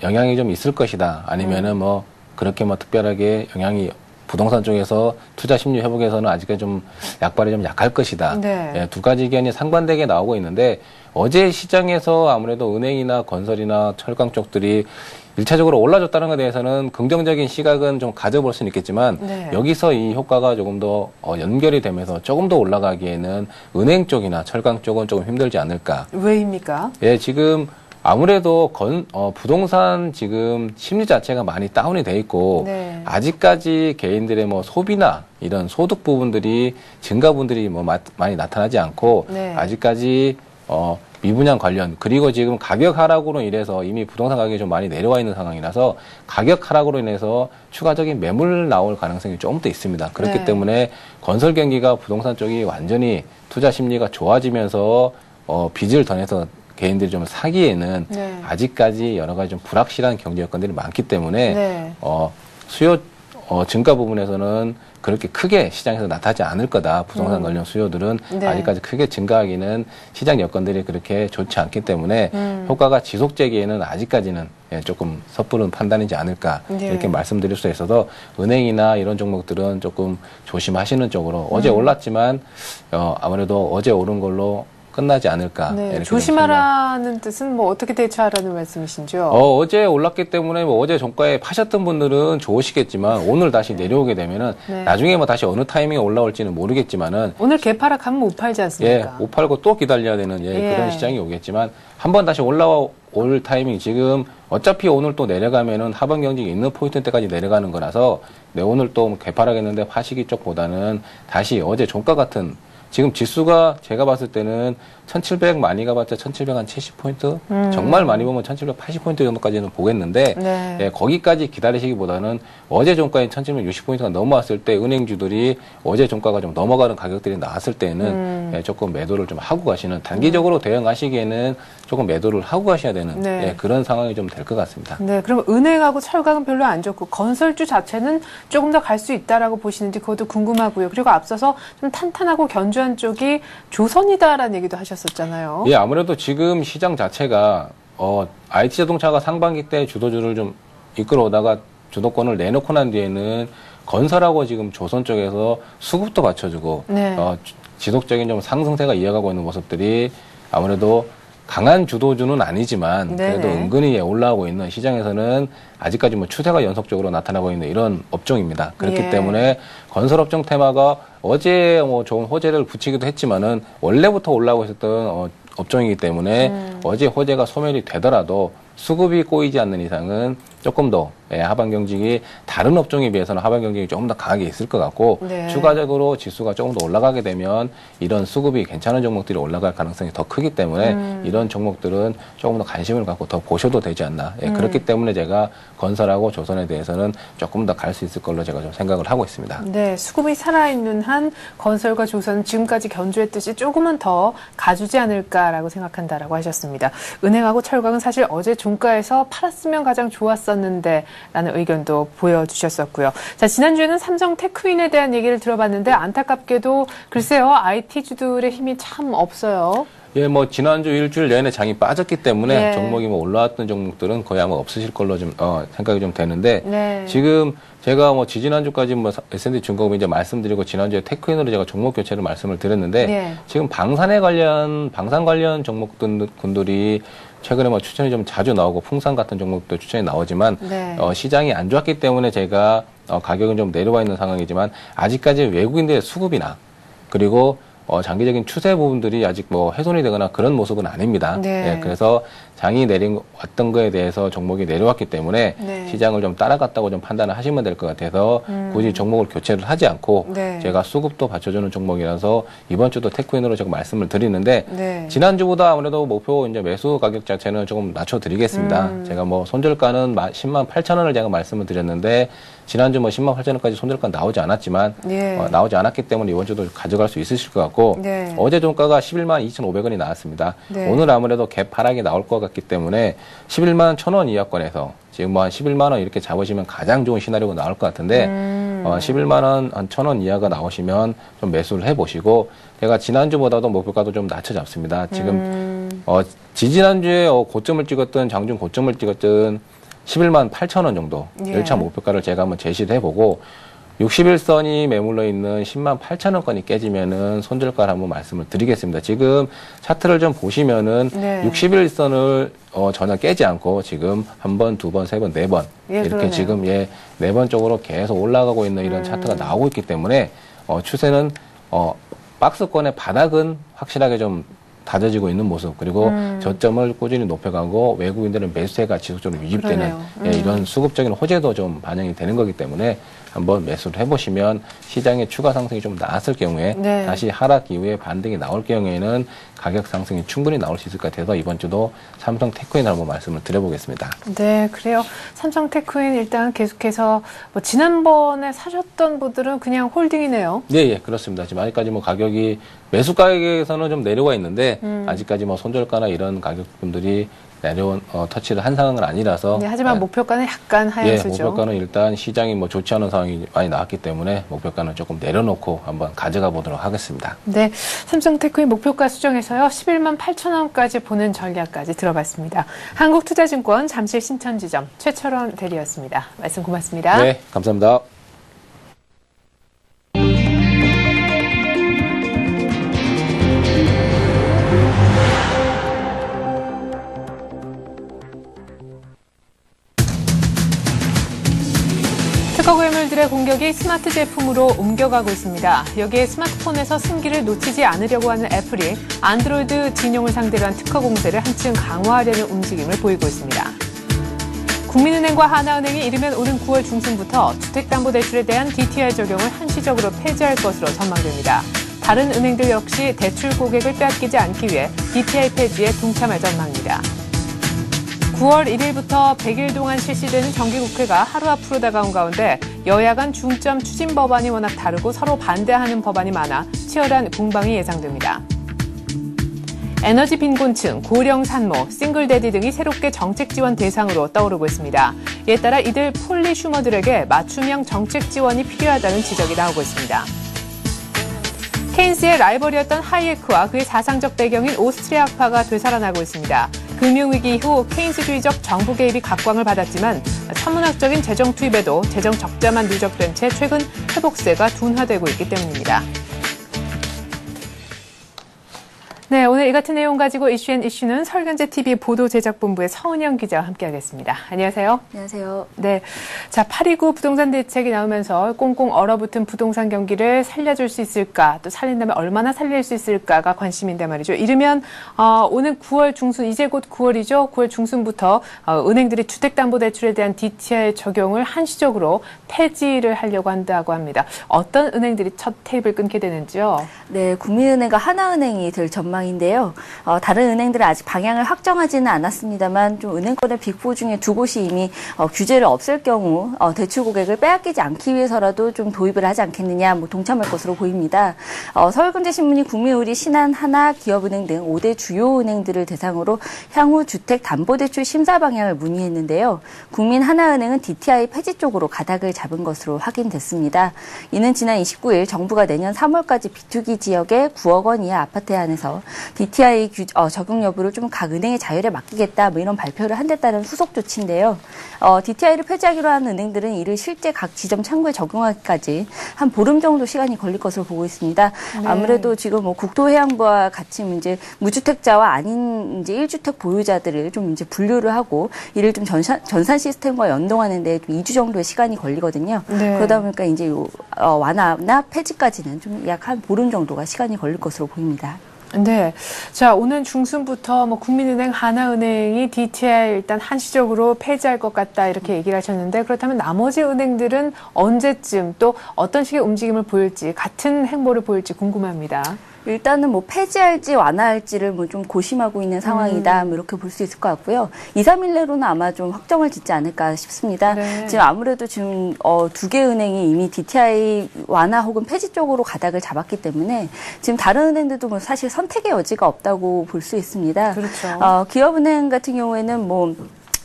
Speaker 3: 영향이 좀 있을 것이다. 아니면은 뭐 그렇게 뭐 특별하게 영향이 부동산 쪽에서 투자 심리 회복에서는 아직까지 좀 약발이 좀 약할 것이다.
Speaker 1: 네.
Speaker 3: 예, 두 가지 의견이 상반되게 나오고 있는데 어제 시장에서 아무래도 은행이나 건설이나 철강 쪽들이 1차적으로 올라줬다는 것에 대해서는 긍정적인 시각은 좀 가져볼 수는 있겠지만
Speaker 1: 네.
Speaker 3: 여기서 이 효과가 조금 더 연결이 되면서 조금 더 올라가기에는 은행 쪽이나 철강 쪽은 조금 힘들지 않을까.
Speaker 1: 왜입니까?
Speaker 3: 예, 지금 아무래도 부동산 지금 심리 자체가 많이 다운이 돼 있고
Speaker 1: 네.
Speaker 3: 아직까지 개인들의 뭐 소비나 이런 소득 부분들이 증가분들이 뭐 많이 나타나지 않고
Speaker 1: 네.
Speaker 3: 아직까지 미분양 관련 그리고 지금 가격 하락으로 인해서 이미 부동산 가격이 좀 많이 내려와 있는 상황이라서 가격 하락으로 인해서 추가적인 매물 나올 가능성이 조금 더 있습니다. 그렇기
Speaker 1: 네.
Speaker 3: 때문에 건설 경기가 부동산 쪽이 완전히 투자 심리가 좋아지면서 빚을 더 내서 개인들이 좀 사기에는
Speaker 1: 네.
Speaker 3: 아직까지 여러 가지 좀 불확실한 경제 여건들이 많기 때문에
Speaker 1: 네.
Speaker 3: 수요 증가 부분에서는 그렇게 크게 시장에서 나타나지 않을 거다. 부동산 관련 수요들은
Speaker 1: 네.
Speaker 3: 아직까지 크게 증가하기는 시장 여건들이 그렇게 좋지 않기 때문에 효과가 지속되기에는 아직까지는 조금 섣부른 판단이지 않을까
Speaker 1: 네.
Speaker 3: 이렇게 말씀드릴 수 있어서 은행이나 이런 종목들은 조금 조심하시는 쪽으로 어제 올랐지만 아무래도 어제 오른 걸로 끝나지 않을까.
Speaker 1: 네,
Speaker 3: 이렇게
Speaker 1: 조심하라는 뜻은 뭐 어떻게 대처하라는 말씀이신지요?
Speaker 3: 어제 올랐기 때문에 뭐 어제 종가에 파셨던 분들은 좋으시겠지만 오늘 다시 내려오게 되면은
Speaker 1: 네.
Speaker 3: 나중에 뭐 다시 어느 타이밍에 올라올지는 모르겠지만은
Speaker 1: 오늘 개파락하면 못 팔지 않습니까?
Speaker 3: 못 팔고 또 기다려야 되는 그런 시장이 오겠지만 한번 다시 올라올 타이밍 지금 어차피 오늘 또 내려가면은 하방 경직이 있는 포인트 때까지 내려가는 거라서 오늘 또 개파락했는데 파시기 쪽보다는 다시 어제 종가 같은 지금 지수가 제가 봤을 때는 1700 많이 가봤자 1770포인트? 정말 많이 보면 1780포인트 정도까지는 보겠는데
Speaker 1: 네.
Speaker 3: 거기까지 기다리시기보다는 어제 종가인 1760포인트가 넘어왔을 때 은행주들이 어제 종가가 좀 넘어가는 가격들이 나왔을 때는 조금 매도를 좀 하고 가시는 단기적으로 대응하시기에는 조금 매도를 하고 가셔야 되는
Speaker 1: 네.
Speaker 3: 그런 상황이 좀 될 것 같습니다.
Speaker 1: 네, 그럼 은행하고 철강은 별로 안 좋고 건설주 자체는 조금 더 갈 수 있다라고 보시는지 그것도 궁금하고요. 그리고 앞서서 좀 탄탄하고 견주한 쪽이 조선이다라는 얘기도 하셨었잖아요.
Speaker 3: 예, 아무래도 지금 시장 자체가 IT 자동차가 상반기 때 주도주를 좀 이끌어오다가 주도권을 내놓고 난 뒤에는 건설하고 지금 조선 쪽에서 수급도 받쳐주고
Speaker 1: 네.
Speaker 3: 지속적인 좀 상승세가 이어가고 있는 모습들이 아무래도 강한 주도주는 아니지만
Speaker 1: 네네.
Speaker 3: 그래도 은근히 올라오고 있는 시장에서는 아직까지 뭐 추세가 연속적으로 나타나고 있는 이런 업종입니다. 그렇기
Speaker 1: 예.
Speaker 3: 때문에 건설업종 테마가 어제 뭐 좋은 호재를 붙이기도 했지만은 원래부터 올라오고 있었던 업종이기 때문에 어제 호재가 소멸이 되더라도 수급이 꼬이지 않는 이상은 조금 더 하반 경직이 다른 업종에 비해서는 하반 경직이 조금 더 강하게 있을 것 같고
Speaker 1: 네.
Speaker 3: 추가적으로 지수가 조금 더 올라가게 되면 이런 수급이 괜찮은 종목들이 올라갈 가능성이 더 크기 때문에 이런 종목들은 조금 더 관심을 갖고 더 보셔도 되지 않나. 그렇기 때문에 제가 건설하고 조선에 대해서는 조금 더 갈 수 있을 걸로 제가 좀 생각을 하고 있습니다.
Speaker 1: 네, 수급이 살아있는 한 건설과 조선은 지금까지 견주했듯이 조금은 더 가주지 않을까라고 생각한다라고 하셨습니다. 은행하고 철강은 사실 어제 종가에서 팔았으면 가장 좋았었는데 라는 의견도 보여주셨었고요. 자, 지난주에는 삼성 테크윈에 대한 얘기를 들어봤는데 안타깝게도 글쎄요, IT주들의 힘이 참 없어요.
Speaker 3: 예, 뭐 지난주 일주일 내내 장이 빠졌기 때문에
Speaker 1: 예.
Speaker 3: 종목이 뭐 올라왔던 종목들은 거의 아마 없으실 걸로 좀 생각이 좀 되는데
Speaker 1: 네.
Speaker 3: 지금 제가 뭐 지난주까지 뭐 S&P 중공업 이제 말씀드리고 지난주에 테크윈으로 제가 종목 교체를 말씀을 드렸는데
Speaker 1: 네.
Speaker 3: 지금 방산 관련 종목군들이 최근에 뭐 추천이 좀 자주 나오고 풍산 같은 종목도 추천이 나오지만
Speaker 1: 네.
Speaker 3: 시장이 안 좋았기 때문에 제가 가격은 좀 내려와 있는 상황이지만 아직까지 외국인들의 수급이나 그리고 장기적인 추세 부분들이 아직 뭐 훼손이 되거나 그런 모습은 아닙니다.
Speaker 1: 네.
Speaker 3: 예, 그래서 장이 왔던 거에 대해서 종목이 내려왔기 때문에
Speaker 1: 네.
Speaker 3: 시장을 좀 따라갔다고 좀 판단을 하시면 될 것 같아서 굳이 종목을 교체를 하지 않고
Speaker 1: 네.
Speaker 3: 제가 수급도 받쳐주는 종목이라서 이번 주도 테크윈으로 제가 말씀을 드리는데
Speaker 1: 네.
Speaker 3: 지난주보다 아무래도 목표 이제 매수 가격 자체는 조금 낮춰드리겠습니다. 제가 뭐 손절가는 10만 8천 원을 제가 말씀을 드렸는데 지난주 뭐 10만 8천 원까지 손절가 나오지 않았지만
Speaker 1: 예.
Speaker 3: 나오지 않았기 때문에 이번 주도 가져갈 수 있으실 것 같고
Speaker 1: 네.
Speaker 3: 어제 종가가 11만 2,500원이 나왔습니다.
Speaker 1: 네.
Speaker 3: 오늘 아무래도 갭 하락이 나올 것 같기 때문에 11만 1,000원 이하권에서 지금 뭐 한 11만 원 이렇게 잡으시면 가장 좋은 시나리오가 나올 것 같은데 11만 원, 한 1,000원 이하가 나오시면 좀 매수를 해보시고 제가 지난주보다도 목표가도 좀 낮춰 잡습니다. 지금 지지난주에 고점을 찍었던 장중 고점을 찍었던 11만 8천 원 정도
Speaker 1: 예.
Speaker 3: 1차 목표가를 제가 한번 제시를 해보고 60일선이 매물러 있는 10만 8천 원권이 깨지면은 손절가를 한번 말씀을 드리겠습니다. 지금 차트를 좀 보시면은
Speaker 1: 네.
Speaker 3: 60일선을 전혀 깨지 않고 지금 한 번, 두 번, 세 번, 네 번
Speaker 1: 예,
Speaker 3: 이렇게
Speaker 1: 그러네요.
Speaker 3: 지금 네 번 쪽으로 계속 올라가고 있는 이런 차트가 나오고 있기 때문에 추세는 박스권의 바닥은 확실하게 좀 다져지고 있는 모습 그리고 저점을 꾸준히 높여가고 외국인들은 매수세가 지속적으로 유입되는 이런 수급적인 호재도 좀 반영이 되는 거기 때문에 한번 매수를 해보시면 시장의 추가 상승이 좀 나왔을 경우에
Speaker 1: 네.
Speaker 3: 다시 하락 이후에 반등이 나올 경우에는 가격 상승이 충분히 나올 수 있을 것 같아서 이번 주도 삼성 테크윈을 한번 말씀을 드려보겠습니다.
Speaker 1: 네, 그래요. 삼성 테크윈 일단 계속해서 뭐 지난번에 사셨던 분들은 그냥 홀딩이네요.
Speaker 3: 예, 그렇습니다. 지금 아직까지 뭐 가격이 매수 가격에서는 좀 내려와 있는데 아직까지 뭐 손절가나 이런 가격분들이 내려온 터치를 한 상황은 아니라서.
Speaker 1: 네, 하지만 목표가는 약간 하향수죠.
Speaker 3: 목표가는 일단 시장이 뭐 좋지 않은 상황이 많이 나왔기 때문에 목표가는 조금 내려놓고 한번 가져가 보도록 하겠습니다.
Speaker 1: 네, 삼성 테크윈 목표가 수정해서요 11만 8천 원까지 보는 전략까지 들어봤습니다. 한국투자증권 잠실 신천지점 최철원 대리였습니다. 말씀 고맙습니다.
Speaker 3: 네, 감사합니다.
Speaker 1: 특허 괴물들의 공격이 스마트 제품으로 옮겨가고 있습니다. 여기에 스마트폰에서 승기를 놓치지 않으려고 하는 애플이 안드로이드 진용을 상대로 한 특허 공세를 한층 강화하려는 움직임을 보이고 있습니다. 국민은행과 하나은행이 이르면 오는 9월 중순부터 주택담보대출에 대한 DTI 적용을 한시적으로 폐지할 것으로 전망됩니다. 다른 은행들 역시 대출 고객을 빼앗기지 않기 위해 DTI 폐지에 동참할 전망입니다. 9월 1일부터 100일 동안 실시되는 정기국회가 하루 앞으로 다가온 가운데 여야 간 중점 추진 법안이 워낙 다르고 서로 반대하는 법안이 많아 치열한 공방이 예상됩니다. 에너지 빈곤층, 고령 산모, 싱글데디 등이 새롭게 정책 지원 대상으로 떠오르고 있습니다. 이에 따라 이들 폴리슈머들에게 맞춤형 정책 지원이 필요하다는 지적이 나오고 있습니다. 케인스의 라이벌이었던 하이에크와 그의 사상적 배경인 오스트리아 학파가 되살아나고 있습니다. 금융위기 이후 케인스주의적 정부 개입이 각광을 받았지만 천문학적인 재정 투입에도 재정 적자만 누적된 채 최근 회복세가 둔화되고 있기 때문입니다. 네, 오늘 이 같은 내용 가지고 이슈는 서울경제TV 보도제작본부의 서은영 기자와 함께하겠습니다. 안녕하세요.
Speaker 4: 안녕하세요.
Speaker 1: 네, 자 8.29 부동산 대책이 나오면서 꽁꽁 얼어붙은 부동산 경기를 살려줄 수 있을까, 또 살린다면 얼마나 살릴 수 있을까가 관심인데 말이죠. 이르면 오는 9월 중순, 이제 곧 9월이죠. 9월 중순부터 은행들이 주택담보대출에 대한 DTI 적용을 한시적으로 폐지를 하려고 한다고 합니다. 어떤 은행들이 첫 테이프를 끊게 되는지요?
Speaker 4: 네, 국민은행과 하나은행이 될 전망인데요. 다른 은행들은 아직 방향을 확정하지는 않았습니다만 좀 은행권의 빅4 중에 두 곳이 이미 규제를 없앨 경우 대출 고객을 빼앗기지 않기 위해서라도 좀 도입을 하지 않겠느냐 동참할 것으로 보입니다. 서울경제신문이 국민우리, 신한, 하나, 기업은행 등 5대 주요 은행들을 대상으로 향후 주택담보대출 심사 방향을 문의했는데요. 국민하나은행은 DTI 폐지 쪽으로 가닥을 잡은 것으로 확인됐습니다. 이는 지난 29일 정부가 내년 3월까지 비투기 지역의 9억 원 이하 아파트에 한해서 DTI 적용 여부를 좀 각 은행의 자율에 맡기겠다 이런 발표를 한 데 따른 후속 조치인데요. DTI를 폐지하기로 한 은행들은 이를 실제 각 지점 창구에 적용하기까지 한 보름 정도 시간이 걸릴 것으로 보고 있습니다. 네. 아무래도 지금 국토해양부와 같이 이제 무주택자와 아닌 이제 1주택 보유자들을 좀 이제 분류를 하고 이를 좀 전산 시스템과 연동하는데 좀 2주 정도의 시간이 걸리거든요. 네. 그러다 보니까 이제 완화나 폐지까지는 좀 약 한 보름 정도가 시간이 걸릴 것으로 보입니다.
Speaker 1: 네. 자, 오는 중순부터 국민은행, 하나은행이 DTI 일단 한시적으로 폐지할 것 같다 이렇게 얘기를 하셨는데, 그렇다면 나머지 은행들은 언제쯤 또 어떤 식의 움직임을 보일지, 같은 행보를 보일지 궁금합니다.
Speaker 4: 일단은 폐지할지 완화할지를 좀 고심하고 있는 상황이다. 이렇게 볼 수 있을 것 같고요. 2, 3일 내로는 아마 좀 확정을 짓지 않을까 싶습니다. 네. 지금 아무래도 지금 두 개 은행이 이미 DTI 완화 혹은 폐지 쪽으로 가닥을 잡았기 때문에 지금 다른 은행들도 사실 선택의 여지가 없다고 볼 수 있습니다.
Speaker 1: 그렇죠.
Speaker 4: 기업은행 같은 경우에는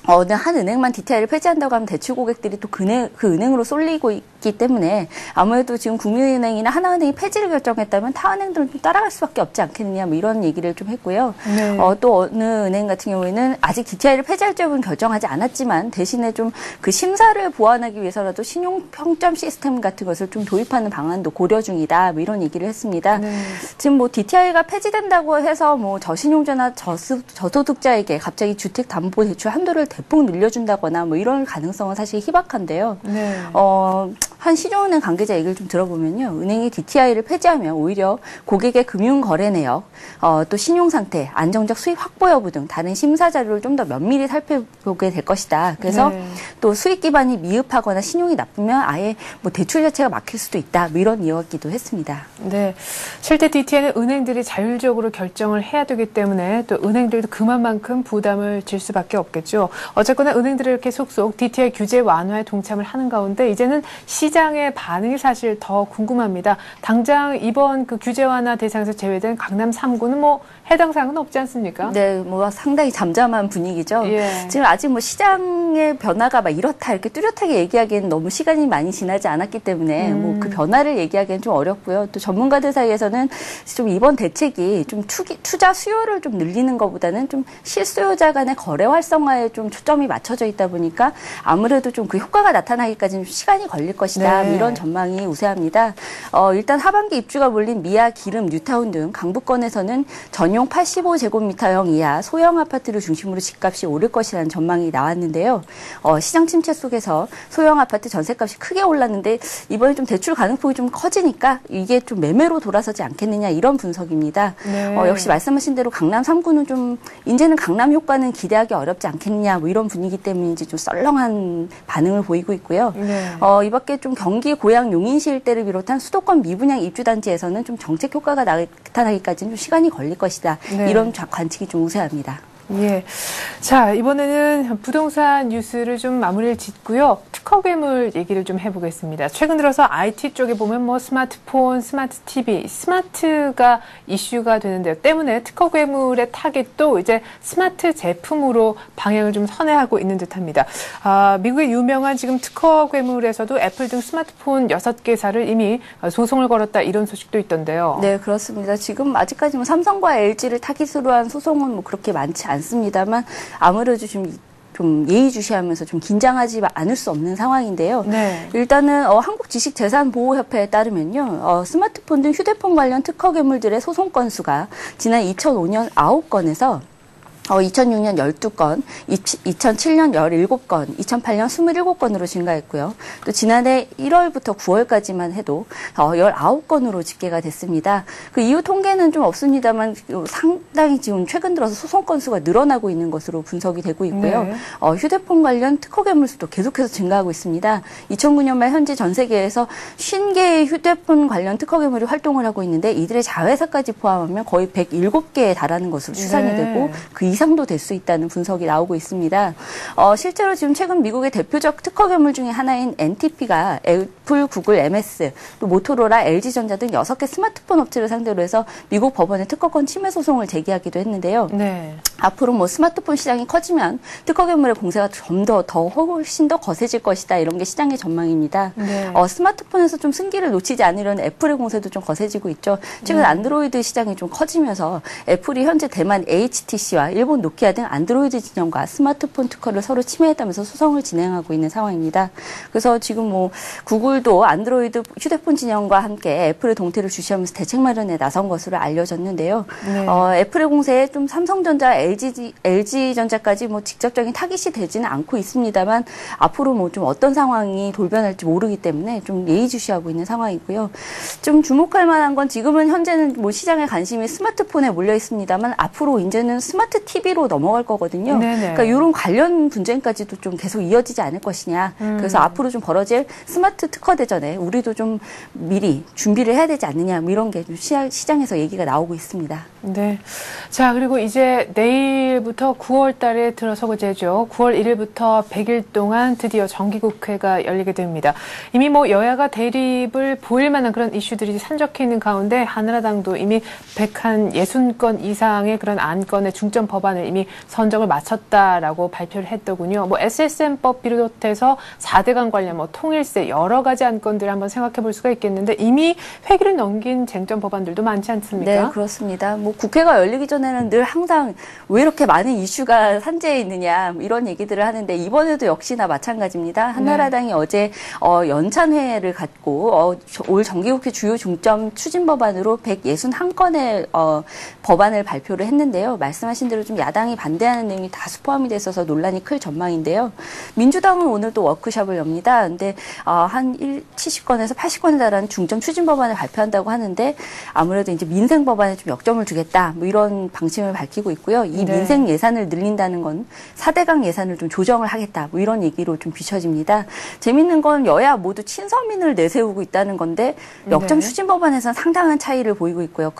Speaker 4: 어느 한 은행만 DTI를 폐지한다고 하면 대출 고객들이 또 그 은행으로 쏠리고 있기 때문에 아무래도 지금 국민은행이나 하나은행이 폐지를 결정했다면 타 은행들은 좀 따라갈 수밖에 없지 않겠느냐 이런 얘기를 좀 했고요. 네. 또 어느 은행 같은 경우에는 아직 DTI를 폐지할 점은 결정하지 않았지만 대신에 좀 그 심사를 보완하기 위해서라도 신용 평점 시스템 같은 것을 좀 도입하는 방안도 고려 중이다 이런 얘기를 했습니다. 네. 지금 DTI가 폐지된다고 해서 저신용자나 저소득자에게 갑자기 주택담보대출 한도를 대폭 늘려준다거나 이런 가능성은 사실 희박한데요. 네. 한 시중은행 관계자 얘기를 좀 들어보면요. 은행이 DTI를 폐지하면 오히려 고객의 금융거래 내역, 또 신용상태, 안정적 수익 확보 여부 등 다른 심사 자료를 좀 더 면밀히 살펴보게 될 것이다. 그래서 네. 또 수익 기반이 미흡하거나 신용이 나쁘면 아예 대출 자체가 막힐 수도 있다. 이런 이야기도 했습니다.
Speaker 1: 네, 실제 DTI는 은행들이 자율적으로 결정을 해야 되기 때문에 또 은행들도 그만큼 부담을 질 수밖에 없겠죠. 어쨌거나 은행들이 이렇게 속속 DTI 규제 완화에 동참을 하는 가운데 이제는 시장의 반응이 사실 더 궁금합니다. 당장 이번 규제 완화 대상에서 제외된 강남 3구는 해당 사항은 없지 않습니까?
Speaker 4: 네, 상당히 잠잠한 분위기죠. 예. 지금 아직 시장의 변화가 이렇다 이렇게 뚜렷하게 얘기하기에는 너무 시간이 많이 지나지 않았기 때문에 그 변화를 얘기하기는 좀 어렵고요. 또 전문가들 사이에서는 좀 이번 대책이 좀 투자 수요를 좀 늘리는 것보다는 좀 실수요자 간의 거래 활성화에 좀 초점이 맞춰져 있다 보니까 아무래도 좀 그 효과가 나타나기까지는 시간이 걸릴 것이다. 네. 이런 전망이 우세합니다. 일단 하반기 입주가 몰린 미아, 기름, 뉴타운 등 강북권에서는 전용 85제곱미터형 이하 소형 아파트를 중심으로 집값이 오를 것이라는 전망이 나왔는데요. 시장 침체 속에서 소형 아파트 전세값이 크게 올랐는데 이번에 좀 대출 가능폭이 좀 커지니까 이게 좀 매매로 돌아서지 않겠느냐 이런 분석입니다. 네. 역시 말씀하신 대로 강남 3구는 좀 이제는 강남 효과는 기대하기 어렵지 않겠느냐 이런 분위기 때문인지 좀 썰렁한 반응을 보이고 있고요. 네. 이 밖에 좀 경기 고양 용인시 일대를 비롯한 수도권 미분양 입주단지에서는 좀 정책 효과가 나타나기까지는 좀 시간이 걸릴 것이다. 네. 이런 관측이 좀 우세합니다.
Speaker 1: 예. 자, 이번에는 부동산 뉴스를 좀 마무리를 짓고요. 특허 괴물 얘기를 좀 해보겠습니다. 최근 들어서 IT 쪽에 보면 스마트폰, 스마트 TV, 스마트가 이슈가 되는데요. 때문에 특허 괴물의 타깃도 이제 스마트 제품으로 방향을 좀 선회하고 있는 듯합니다. 미국의 유명한 지금 특허 괴물에서도 애플 등 스마트폰 6개사를 이미 소송을 걸었다 이런 소식도 있던데요.
Speaker 4: 네, 그렇습니다. 지금 아직까지 삼성과 LG를 타깃으로 한 소송은 그렇게 많지 않습니다만 아무래도 지금 좀 예의주시하면서 좀 긴장하지 않을 수 없는 상황인데요.
Speaker 1: 네.
Speaker 4: 일단은 한국지식재산보호협회에 따르면요. 스마트폰 등 휴대폰 관련 특허 괴물들의 소송 건수가 지난 2005년 9건에서 2006년 12건, 2007년 17건, 2008년 27건으로 증가했고요. 또 지난해 1월부터 9월까지만 해도 19건으로 집계가 됐습니다. 그 이후 통계는 좀 없습니다만 상당히 지금 최근 들어서 소송 건수가 늘어나고 있는 것으로 분석이 되고 있고요.
Speaker 1: 네.
Speaker 4: 휴대폰 관련 특허 괴물 수도 계속해서 증가하고 있습니다. 2009년 말 현재 전 세계에서 50개의 휴대폰 관련 특허 괴물이 활동을 하고 있는데 이들의 자회사까지 포함하면 거의 107개에 달하는 것으로 추산이 되고 그 이상도 될 수 있다는 분석이 나오고 있습니다. 실제로 지금 최근 미국의 대표적 특허 괴물 중에 하나인 NTP가 애플, 구글, MS, 또 모토로라, LG전자 등 6개 스마트폰 업체를 상대로 해서 미국 법원에 특허권 침해 소송을 제기하기도 했는데요.
Speaker 1: 네.
Speaker 4: 앞으로 스마트폰 시장이 커지면 특허 괴물의 공세가 좀 훨씬 더 거세질 것이다. 이런 게 시장의 전망입니다.
Speaker 1: 네.
Speaker 4: 스마트폰에서 좀 승기를 놓치지 않으려는 애플의 공세도 좀 거세지고 있죠. 최근 안드로이드 시장이 좀 커지면서 애플이 현재 대만 HTC와 일본 노키아 등 안드로이드 진영과 스마트폰 특허를 서로 침해했다면서 소송을 진행하고 있는 상황입니다. 그래서 지금 구글도 안드로이드 휴대폰 진영과 함께 애플의 동태를 주시하면서 대책 마련에 나선 것으로 알려졌는데요. 네. 애플의 공세에 좀 삼성전자, LG전자까지 직접적인 타깃이 되지는 않고 있습니다만 앞으로 좀 어떤 상황이 돌변할지 모르기 때문에 좀 예의주시하고 있는 상황이고요. 좀 주목할 만한 건 지금은 현재는 시장의 관심이 스마트폰에 몰려 있습니다만 앞으로 이제는 스마트 TV로 넘어갈 거거든요. 네네. 그러니까 이런 관련 분쟁까지도 좀 계속 이어지지 않을 것이냐. 그래서 앞으로 좀 벌어질 스마트 특허 대전에 우리도 좀 미리 준비를 해야 되지 않느냐. 이런 게 좀 시장에서 얘기가 나오고 있습니다.
Speaker 1: 네. 자, 그리고 이제 내일부터 9월 달에 들어서고제죠. 9월 1일부터 100일 동안 드디어 정기국회가 열리게 됩니다. 이미 여야가 대립을 보일 만한 그런 이슈들이 산적해 있는 가운데 한나라당도 이미 160건 이상의 그런 안건의 중점 법안을 이미 선정을 마쳤다라고 발표를 했더군요. SSM법 비롯해서 4대강 관련 통일세 여러 가지 안건들을 한번 생각해 볼 수가 있겠는데 이미 회기를 넘긴 쟁점 법안들도 많지 않습니까?
Speaker 4: 네, 그렇습니다. 국회가 열리기 전에는 늘 항상 왜 이렇게 많은 이슈가 산재해 있느냐 이런 얘기들을 하는데 이번에도 역시나 마찬가지입니다. 한나라당이 네. 어제 연찬회를 갖고 올 정기국회 주요 중점 추진 법안으로 161건의 법안을 발표를 했는데요. 말씀하신 대로 좀 야당이 반대하는 내용이 다수 포함이 돼 있어서 논란이 클 전망인데요. 민주당은 오늘 또 워크숍을 엽니다. 근데 한 70건에서 80건에 달하는 중점 추진 법안을 발표한다고 하는데 아무래도 이제 민생 법안에 좀 역점을 주겠다. 이런 방침을 밝히고 있고요. 이 네. 민생 예산을 늘린다는 건 4대강 예산을 좀 조정을 하겠다. 이런 얘기로 좀 비춰집니다. 재밌는 건 여야 모두 친서민을 내세우고 있다는 건데 역점 추진 법안에서는 상당한 차이를 보이고 있고요.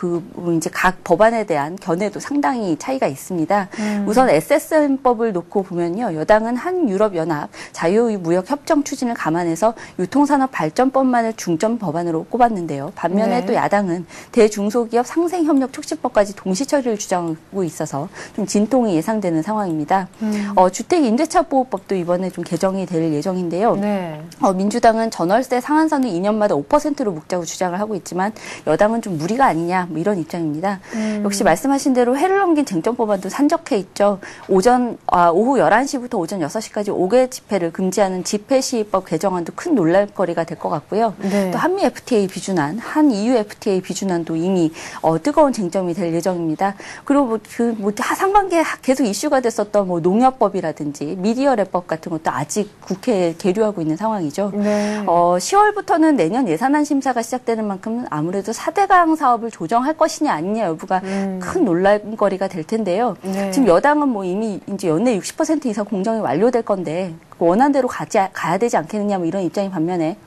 Speaker 4: 이제 각 법안에 대한 견해도 상당히 차이가 있습니다. 우선 SSM법을 놓고 보면요. 여당은 한유럽연합 자유무역협정 추진을 감안해서 유통산업발전법만을 중점 법안으로 꼽았는데요. 반면에 네. 또 야당은 대중소기업 상생협력 촉진법까지 동시 처리를 주장하고 있어서 좀 진통이 예상되는 상황입니다. 주택임대차보호법도 이번에 좀 개정이 될 예정인데요. 네. 민주당은 전월세 상한선을 2년마다 5%로 묶자고 주장을 하고 있지만 여당은 좀 무리가 아니냐 이런 입장입니다. 역시 말씀하신 대로 해를 넘긴 쟁점 법안도 산적해 있죠. 오후 11시부터 오전 6시까지 5개 집회를 금지하는 집회시위법 개정안도 큰 논란거리가 될 것 같고요. 네. 또 한미 FTA 비준안, 한 EU FTA 비준안도 이미 뜨거운 쟁점이 될 예정입니다. 그리고 상반기에 계속 이슈가 됐었던 농협법이라든지 미디어랩법 같은 것도 아직 국회에 계류하고 있는 상황이죠. 네. 10월부터는 내년 예산안 심사가 시작되는 만큼 아무래도 4대강 사업을 조정할 것이냐 아니냐 여부가 큰 논란거리가 될 텐데요. 네. 지금 여당은 이미 이제 연내 60% 이상 공정이 완료될 건데 원안대로 가야 되지 않겠느냐 이런 입장이 반면에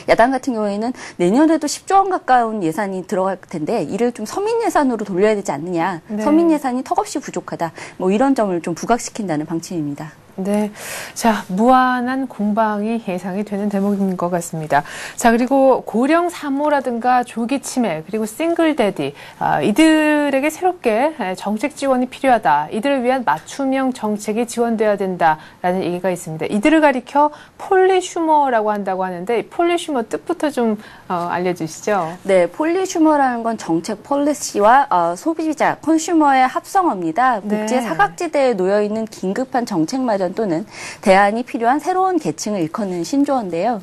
Speaker 4: 야당 같은 경우에는 내년에도 10조 원 가까운 예산이 들어갈 텐데 이를 좀 서민 예산으로 돌려야 되지 않느냐. 네. 서민 예산이 턱없이 부족하다. 이런 점을 좀 부각시킨다는 방침입니다.
Speaker 1: 네. 자, 무한한 공방이 예상이 되는 대목인 것 같습니다. 자, 그리고 고령 산모라든가 조기 치매, 그리고 싱글 데디, 이들에게 새롭게 정책 지원이 필요하다. 이들을 위한 맞춤형 정책이 지원돼야 된다라는 얘기가 있습니다. 이들을 가리켜 폴리슈머라고 한다고 하는데, 이 폴리슈머 뜻부터 좀 알려주시죠.
Speaker 4: 네, 폴리슈머라는 건 정책 폴리시와 소비자, 컨슈머의 합성어입니다. 국제 사각지대에 놓여있는 긴급한 정책 마련 또는 대안이 필요한 새로운 계층을 일컫는 신조어인데요.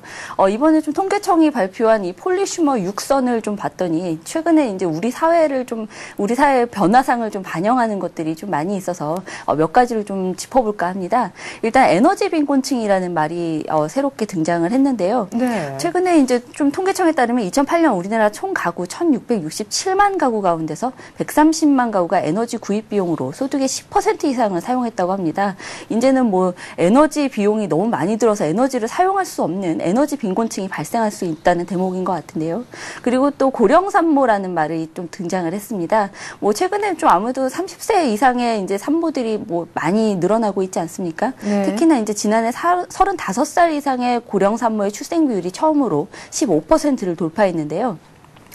Speaker 4: 이번에 좀 통계청이 발표한 이 폴리슈머 6선을 좀 봤더니 최근에 이제 우리 사회의 변화상을 좀 반영하는 것들이 좀 많이 있어서 몇 가지를 좀 짚어볼까 합니다. 일단 에너지 빈곤층이라는 말이 새롭게 등장을 했는데요.
Speaker 1: 네.
Speaker 4: 최근에 이제 좀 통계청에 따르면 2008년 우리나라 총 가구 1,667만 가구 가운데서 130만 가구가 에너지 구입 비용으로 소득의 10% 이상을 사용했다고 합니다. 이제는 뭐 에너지 비용이 너무 많이 들어서 에너지를 사용할 수 없는 에너지 빈곤층이 발생할 수 있다는 대목인 것 같은데요. 그리고 또 고령 산모라는 말이 좀 등장을 했습니다. 뭐 최근에 좀 아무래도 30세 이상의 이제 산모들이 뭐 많이 늘어나고 있지 않습니까?
Speaker 1: 네.
Speaker 4: 특히나 이제 지난해 35살 이상의 고령 산모의 출생 비율이 처음으로 15%를 돌파했는데요.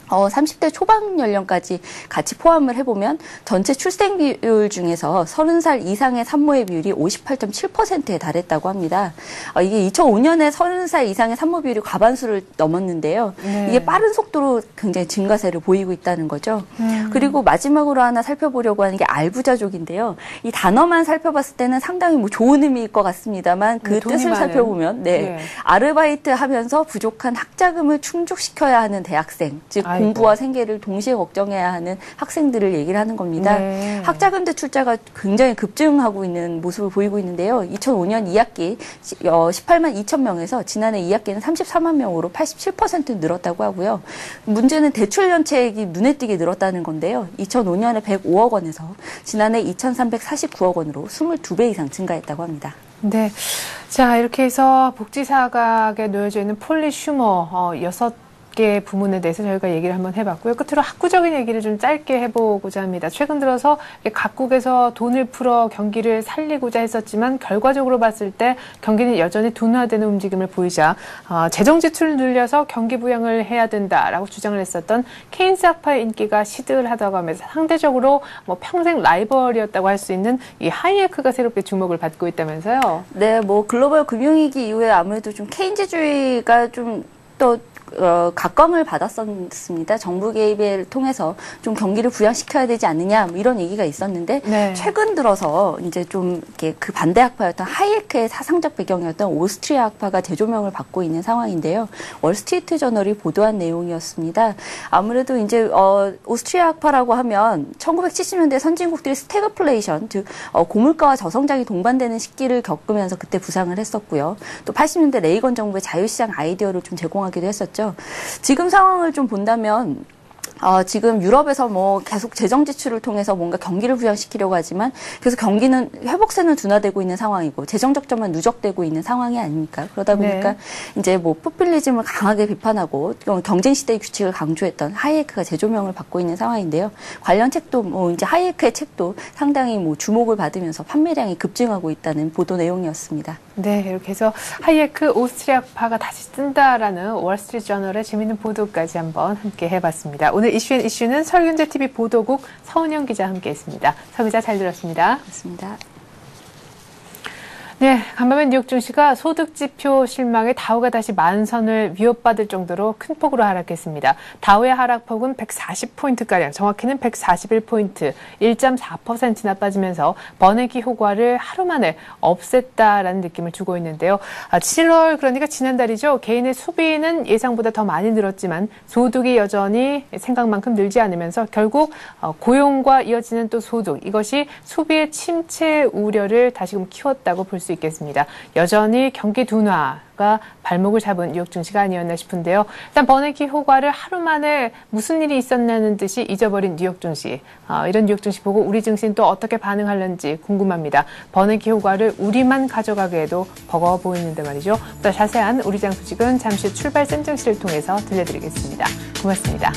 Speaker 4: 30대 초반 연령까지 같이 포함을 해보면 전체 출생 비율 중에서 30살 이상의 산모의 비율이 58.7%에 달했다고 합니다. 이게 2005년에 30살 이상의 산모 비율이 과반수를 넘었는데요.
Speaker 1: 네.
Speaker 4: 이게 빠른 속도로 굉장히 증가세를 보이고 있다는 거죠. 그리고 마지막으로 하나 살펴보려고 하는 게 알부자족인데요. 이 단어만 살펴봤을 때는 상당히 뭐 좋은 의미일 것 같습니다만 그 뜻을
Speaker 1: 많은.
Speaker 4: 살펴보면
Speaker 1: 네.
Speaker 4: 아르바이트 하면서 부족한 학자금을 충족시켜야 하는 대학생, 즉 공부와 생계를 동시에 걱정해야 하는 학생들을 얘기를 하는 겁니다.
Speaker 1: 네.
Speaker 4: 학자금 대출자가 굉장히 급증하고 있는 모습을 보이고 있는데요. 2005년 2학기 18만 2천 명에서 지난해 2학기는 34만 명으로 87% 늘었다고 하고요. 문제는 대출 연체액이 눈에 띄게 늘었다는 건데요. 2005년에 105억 원에서 지난해 2,349억 원으로 22배 이상 증가했다고 합니다.
Speaker 1: 네. 자, 이렇게 해서 복지사각에 놓여져 있는 폴리슈머 6개 부문에 대해서 저희가 얘기를 한번 해봤고요. 끝으로 학구적인 얘기를 좀 짧게 해보고자 합니다. 최근 들어서 각국에서 돈을 풀어 경기를 살리고자 했었지만 결과적으로 봤을 때 경기는 여전히 둔화되는 움직임을 보이자 재정 지출을 늘려서 경기 부양을 해야 된다라고 주장을 했었던 케인스 학파의 인기가 시들하다고 하면서 상대적으로 뭐 평생 라이벌이었다고 할 수 있는 이 하이에크가 새롭게 주목을 받고 있다면서요?
Speaker 4: 네, 뭐 글로벌 금융위기 이후에 아무래도 좀 케인즈주의가 좀 또 각광을 받았었습니다. 정부 개입을 통해서 좀 경기를 부양시켜야 되지 않느냐 뭐 이런 얘기가 있었는데
Speaker 1: 네.
Speaker 4: 최근 들어서 이제 좀 이렇게 그 반대 학파였던 하이에크의 사상적 배경이었던 오스트리아 학파가 재조명을 받고 있는 상황인데요. 월스트리트 저널이 보도한 내용이었습니다. 아무래도 이제 오스트리아 학파라고 하면 1970년대 선진국들이 스태그플레이션, 즉 고물가와 저성장이 동반되는 시기를 겪으면서 그때 부상을 했었고요. 또 80년대 레이건 정부의 자유시장 아이디어를 좀 제공하기도 했었죠. 지금 상황을 좀 본다면 지금 유럽에서 뭐 계속 재정 지출을 통해서 뭔가 경기를 부양시키려고 하지만 그래서 경기는 회복세는 둔화되고 있는 상황이고 재정 적자만 누적되고 있는 상황이 아닙니까? 그러다 보니까
Speaker 1: 네.
Speaker 4: 이제 뭐 포퓰리즘을 강하게 비판하고 경쟁 시대의 규칙을 강조했던 하이에크가 재조명을 받고 있는 상황인데요. 관련 책도 뭐 이제 하이에크의 책도 상당히 뭐 주목을 받으면서 판매량이 급증하고 있다는 보도 내용이었습니다.
Speaker 1: 네, 이렇게 해서 하이에크 오스트리아파가 다시 뜬다라는 월스트리트 저널의 재미있는 보도까지 한번 함께 해봤습니다. 오늘 이슈는 서울경제TV 보도국 서은영 기자와 함께했습니다. 서 기자 잘 들었습니다.
Speaker 4: 맞습니다.
Speaker 1: 네, 간밤에 뉴욕 증시가 소득지표 실망에 다우가 다시 만선을 위협받을 정도로 큰 폭으로 하락했습니다. 다우의 하락폭은 140포인트가량, 정확히는 141포인트, 1.4%나 빠지면서 버내기 효과를 하루 만에 없앴다라는 느낌을 주고 있는데요. 7월, 그러니까 지난달이죠. 개인의 소비는 예상보다 더 많이 늘었지만 소득이 여전히 생각만큼 늘지 않으면서 결국 고용과 이어지는 또 소득, 이것이 소비의 침체 우려를 다시금 키웠다고 볼 수 있겠습니다. 여전히 경기 둔화가 발목을 잡은 뉴욕 증시가 아니었나 싶은데요. 일단 버네키 효과를 하루 만에 무슨 일이 있었냐는 듯이 잊어버린 뉴욕 증시. 이런 뉴욕 증시 보고 우리 증시는 또 어떻게 반응하는지 궁금합니다. 버네키 효과를 우리만 가져가기에도 버거워 보이는데 말이죠. 더 자세한 우리장 소식은 잠시 출발 센 증시를 통해서 들려드리겠습니다. 고맙습니다.